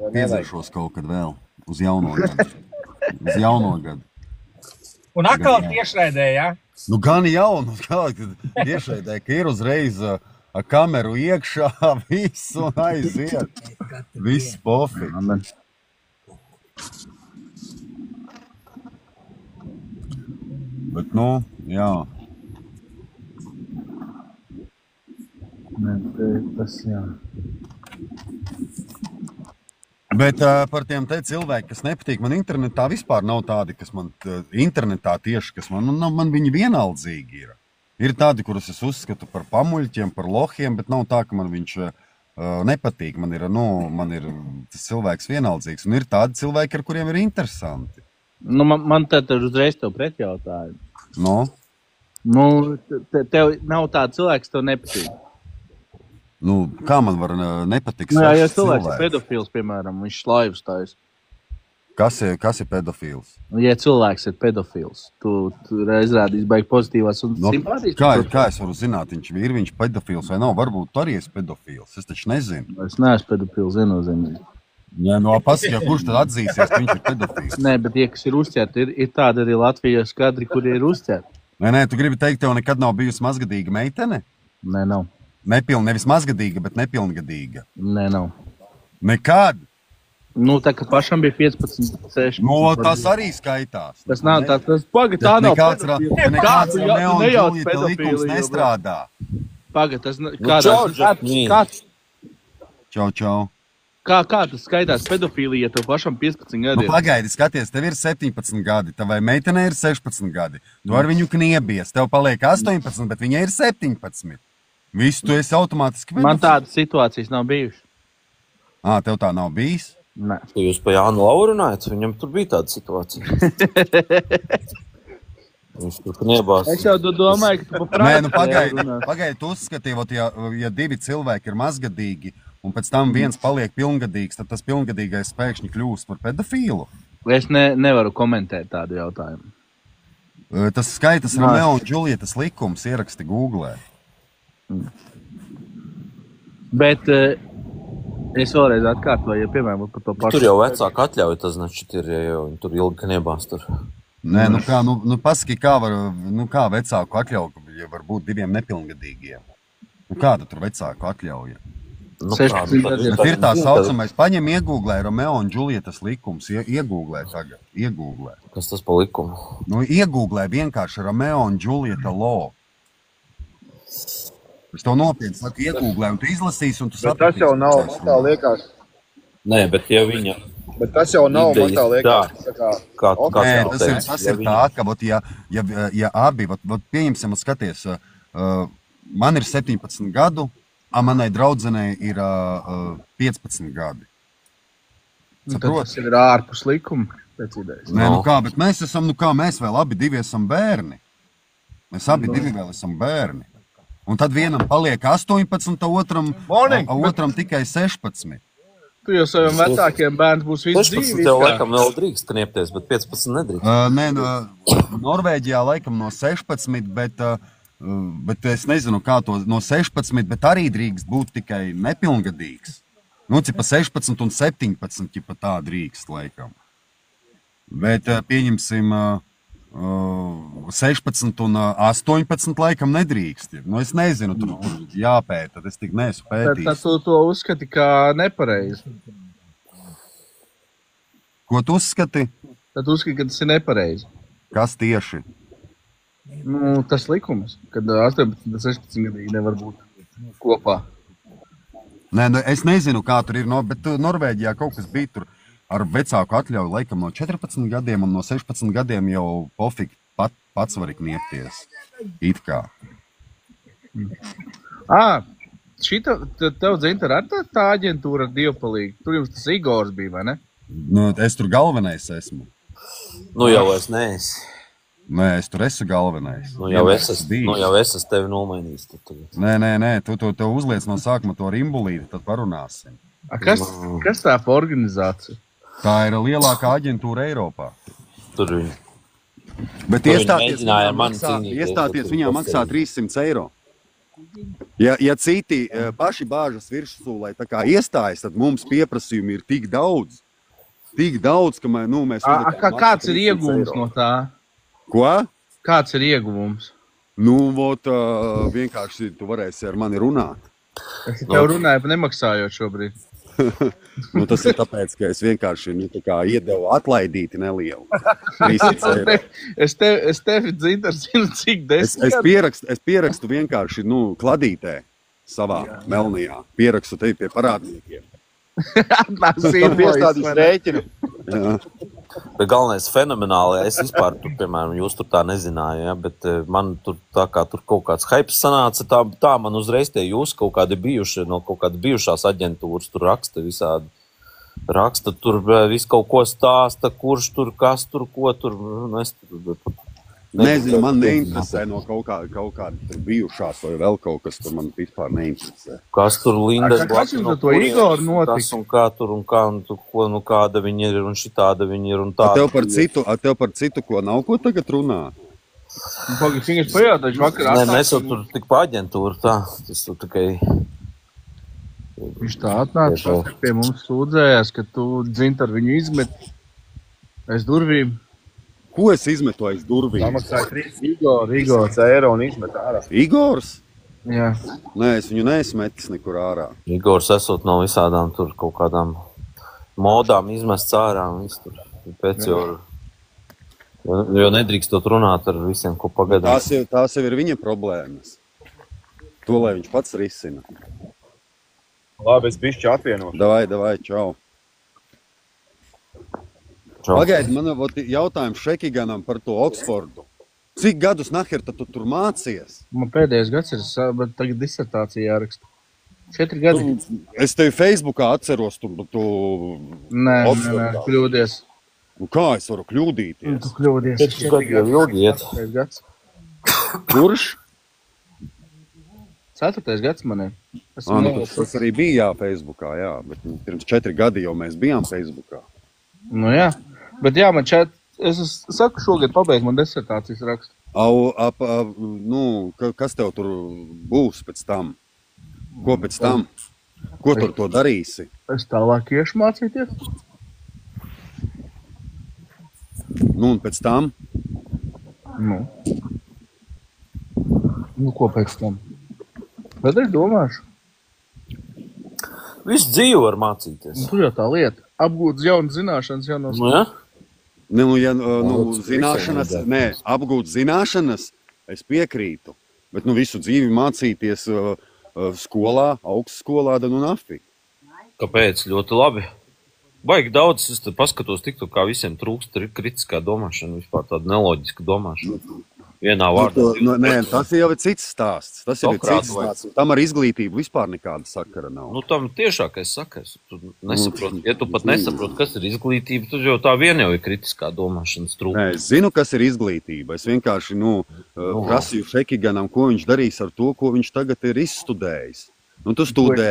piedzeršos kaut kad vēl uz jauno gadu. Un atkal tiešraidē, Gan jaunu, tiešraidē, ka ir uzreiz kameru iekšā, viss un aiziet. Viss pofi. Bet, jā. Tas, jā. Bet par tiem te cilvēki, kas nepatīk, man internetā vispār nav tādi, kas man internetā tieši, kas man viņi vienaldzīgi ir. Ir tādi, kurus es uzskatu par pamuļķiem, par lohiem, bet nav tā, ka man viņš nepatīk. Man ir tas cilvēks vienaldzīgs, un ir tādi cilvēki, ar kuriem ir interesanti. Man tad uzreiz tev pretjautāju. Tev nav tāda cilvēks, tev nepatīk. Kā man var nepatikt? Ja cilvēks ir pedofils, piemēram, viņš laivas taisa. Kas ir pedofils? Ja cilvēks ir pedofils, tu izrādīs baigi pozitīvās un simpātiskas. Kā es varu zināt, viņš pedofils vai nav? Varbūt tu arī esi pedofils, es taču nezinu. Es neesmu pedofils, viennozīmīgi. Jā, pasaka, kurš tad atzīsies, ka viņš ir pedofils? Nē, bet tie, kas ir uzķerti, ir tādi arī Latvijas kadri, kuri ir uzķerti. Nē, tu gribi teikt, tev nekad nav bijusi mazgadīga meitene? Nē, nav. Nevis mazgadīga, bet nepilngadīga. Nē, nav. Nekad? Tā kā pašam bija 15, 16. Tas arī skaitās. Tas nav tā, tā nav pedofils. Nekāds likums nestrādā. Tas kāds? Čau. Kā tas skaitās pedofīlija, ja tev pašam 15 gadi? Pagaidi, skaties, tev ir 17 gadi, tavai meitenei ir 16 gadi. Tu ar viņu kniebies, tev paliek 18, bet viņai ir 17. Visu tu esi automātiski Man tādas situācijas nav bijušas. Tev tā nav bijis? Nē. Jūs pa Jānu Lauru runājat, viņam tur bija tāda situācija. Viņš tur niebās. Es jau domāju, ka tu paprāt. Pagaidi, tu uzskatīvot, ja divi cilvēki ir mazgadīgi, un pēc tam viens paliek pilngadīgs, tad tas pilngadīgais pēkšņi kļūst par pedofīlu. Es nevaru komentēt tādu jautājumu. Tas skaitas Romeo un Džulietas likums ieraksti Googlē. Bet es vēlreiz atkārtoju, ja piemēram par to pašu. Tur jau vecāki atļauj, tas значит ir, ja jau viņi tur ilgi niebās tur. Nē, pasaki, kā vecāku atļauj, ja var būt diviem nepilngadīgiem. Kāda tur vecāku atļauja? Ir tā saucamais, paņem iegūglē Romeo un Džulietas likums, iegūglē tagad, iegūglē. Kas tas pa likumu? Iegūglē vienkārši Romeo un Džulieta law. Es tev nopietni saku, iegūglē, un tu izlasīsi, un tu sapratīs. Bet tas jau nav, man tā liekas. Nē, bet ja viņa... Bet tas jau nav, man tā liekas. Tas ir tā, ka, ja abi, pieņemsim un skaties, man ir 17 gadu, manai draudzenei ir 15 gadi. Tas ir ārpus likuma pēc idejas. Nē, bet mēs esam, mēs vēl abi divi esam bērni. Mēs abi divi vēl esam bērni. Un tad vienam paliek 18, otram tikai 16. Tu jau saviem vecākiem bērns būs visu dzīvi. 16 tev laikam vēl drīkst kniepties, bet 15 nedrīkst. Norvēģijā laikam no 16, bet es nezinu, kā to no 16, bet arī drīkst būt tikai nepilngadīgs. Cipa 16 un 17, ķipa tā drīkst laikam. Bet pieņemsim 16 un 18 laikam nedrīkst. Es nezinu, tur jāpēta, tad es tik neesmu pētījis. Tad tu to uzskati kā nepareizi. Ko tu uzskati? Tad uzskati, ka tas ir nepareizi. Kas tieši? Tas likums, kad 18 un 16 gadīgi nevar būt kopā. Nē, es nezinu, kā tur ir, bet Norvēģijā kaut kas bija tur ar vecāku atļauju laikam no 14 gadiem, un no 16 gadiem jau pofīgi pats var kniepties. It kā. Tev, Dzintar, ar tā aģentūra ar divpalīgi. Tur jums tas Igors bija, vai ne? Es tur galvenais esmu. Jau es neesi. Nē, es tur esmu galvenais. Jau es esmu tevi nomainījis. Nē, tu uzliec no sākuma to rimbulīti, tad parunāsim. Kas tā pa organizācija? Tā ir lielākā aģentūra Eiropā. Tur viņi. Bet iestāties viņām maksā 300 eiro. Ja citi paši bāžas virsū, lai tā kā iestājas, tad mums pieprasījumi ir tik daudz, ka mēs... Kāds ir ieguvums no tā? Ko? Kāds ir ieguvums? Vienkārši tu varēsi ar mani runāt. Es tev runāju, nemaksājot šobrīd. Tas ir tāpēc, ka es vienkārši iedevu atlaidīti nelielu. 300 eiro. Es tevi, Dzintar, zinu, cik 10 gadu. Es pierakstu vienkārši, kladītē savā melnijā. Pierakstu tevi pie parādniekiem. Piestādīs rēķinu. Bet galvenais fenomenāli, es vispār, piemēram, jūs tur tā nezināju, ja, bet man tur tā kā tur kaut kāds hypes sanāca, tā man uzreiz tie jūs kaut kādi bijuši, no kaut kādas bijušās aģentūras, tur raksta visādi. Raksta tur visu kaut ko stāsta, kurš tur, kas tur, ko tur, Nezinu, man neinteresē no kaut kāda tur bijušās vai vēl kaut kas tur man vispār neinteresē. Kas tur Lindas Kas jums ar to Igoru notika? Kas un kā tur un kā, un kāda viņi ir un šitāda viņi ir un tāda. Tev par citu, ko nav ko tagad runāt? Pagaid, viņas pajautājuši vakarā. Nē, mēs jau tur tik pa aģentūru, tā. Tas tur tikai... Viņš tā atnāca, pie mums sūdzējās, ka tu, Dzintar, viņu izmet aiz durvīm. Ko es izmetu aiz durvīm? Tā maksāja 300 eiro un izmet ārā. Igors? Jā. Nē, es viņu neesmetis nekur ārā. Igors esot no visādām tur kaut kādām modām izmests ārā un viss tur pēc jo nedrīkstot runāt ar visiem, ko pagadām. Tās jau ir viņa problēmas. To, lai viņš pats risina. Labi, es bišķi atvienošu. Davai, čau. Pagaidi, man jautājums Šekiganam par to Oksfordu. Cik gadus naher tad tu tur mācies? Man pēdējais gads ir, bet tagad disertācija jāraksta. 4 gadi. Es tevi Facebookā atceros, tu Nē, kļūdies. Nu kā es varu kļūdīties? Tu kļūdies. 4 gadi jau ilgi iet. 4. gads. Kurš? 4. gads man ir. Tas arī bija Facebookā, jā, bet pirms 4 gadi jau mēs bijām Facebookā. Nu jā, bet jā, man es saku šogad pabeigt man disertācijas rakstu. Kas tev tur būs pēc tam? Ko pēc tam? Ko tur to darīsi? Es tālāk iešu mācīties. Nu, un pēc tam? Nu, ko pēc tam? Bet es domāšu. Visu dzīvi var mācīties. Nu, tur jau tā lieta. Apgūt jaunas zināšanas, jaunas. Nu, jā? Zināšanas, apgūt zināšanas, es piekrītu. Bet visu dzīvi mācīties skolā, augstskolā, nafi. Kāpēc? Ļoti labi. Baigi daudz, es te paskatos tiktu, kā visiem trūkst kritiskā domāšana, vispār tāda neloģiska domāšana. Vienā vārdā. Tas jau ir cits stāsts. Tas jau ir cits stāsts. Tam ar izglītību vispār nekāda sakara nav. Nu, tam tiešākais sakars. Tu nesaproti, ja tu pat nesaproti, kas ir izglītība, tad jau tā vien jau ir kritiskā domāšanas trūkums. Es zinu, kas ir izglītība. Es vienkārši prasīju Šekiganam, ko viņš darīs ar to, ko viņš tagad ir izstudējis. Tu studē.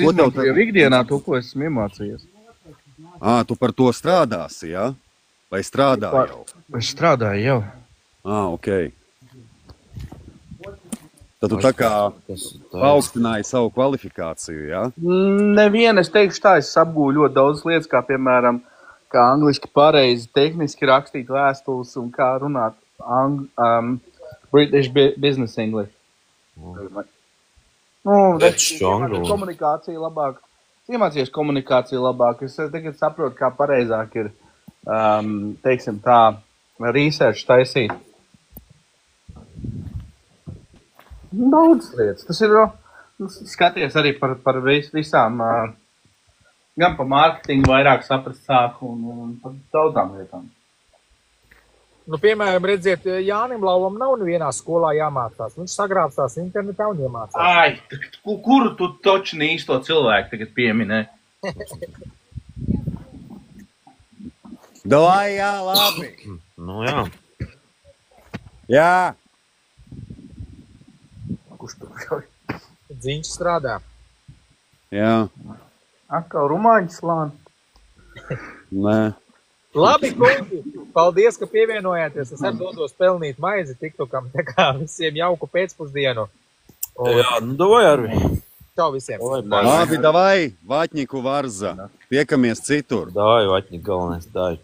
Ko tev jau ikdienā to, ko esmu iemācījies? Tu par to strādāsi, jā? Vai strādā jau? Es strādāju jau. Ok. Tad tu tā kā paaugstināji savu kvalifikāciju, jā? Nevien, es teikšu tā, es apgūju ļoti daudz lietas, kā piemēram, kā angliski pareizi, tehniski rakstīt vēstules un kā runāt British Business English. Komunikācija labāk. Iemācījies komunikāciju labāk. Es tagad saprotu, kā pareizāk ir, teiksim tā, research taisīt. Daudz lietas. Tas ir, skaties arī par visām, gan par mārketingu vairāk saprast sāku un par daudzām lietām. Piemēram, redziet, Jānim Lauvam nav nevienā skolā jāmācās. Viņš sagrābstās internetā un iemācās. Ai, kuru tu toču īsto cilvēku tagad pieminē? Davai, jā, labi. Nu, jā. Jā. Kurš tur jau? Dziņš strādā. Jā. Atkal rumāņu slāni. Nē. Labi, kungi, paldies, ka pievienojāties. Es arī dodos pelnīt maizi TikTokam. Tā kā visiem jauku pēcpusdienu. Jā, davai arī. Čau visiem. Labi, davai, Vatņiku Varza. Tiekamies citur. Davai, Vatņiku galvenais, davai.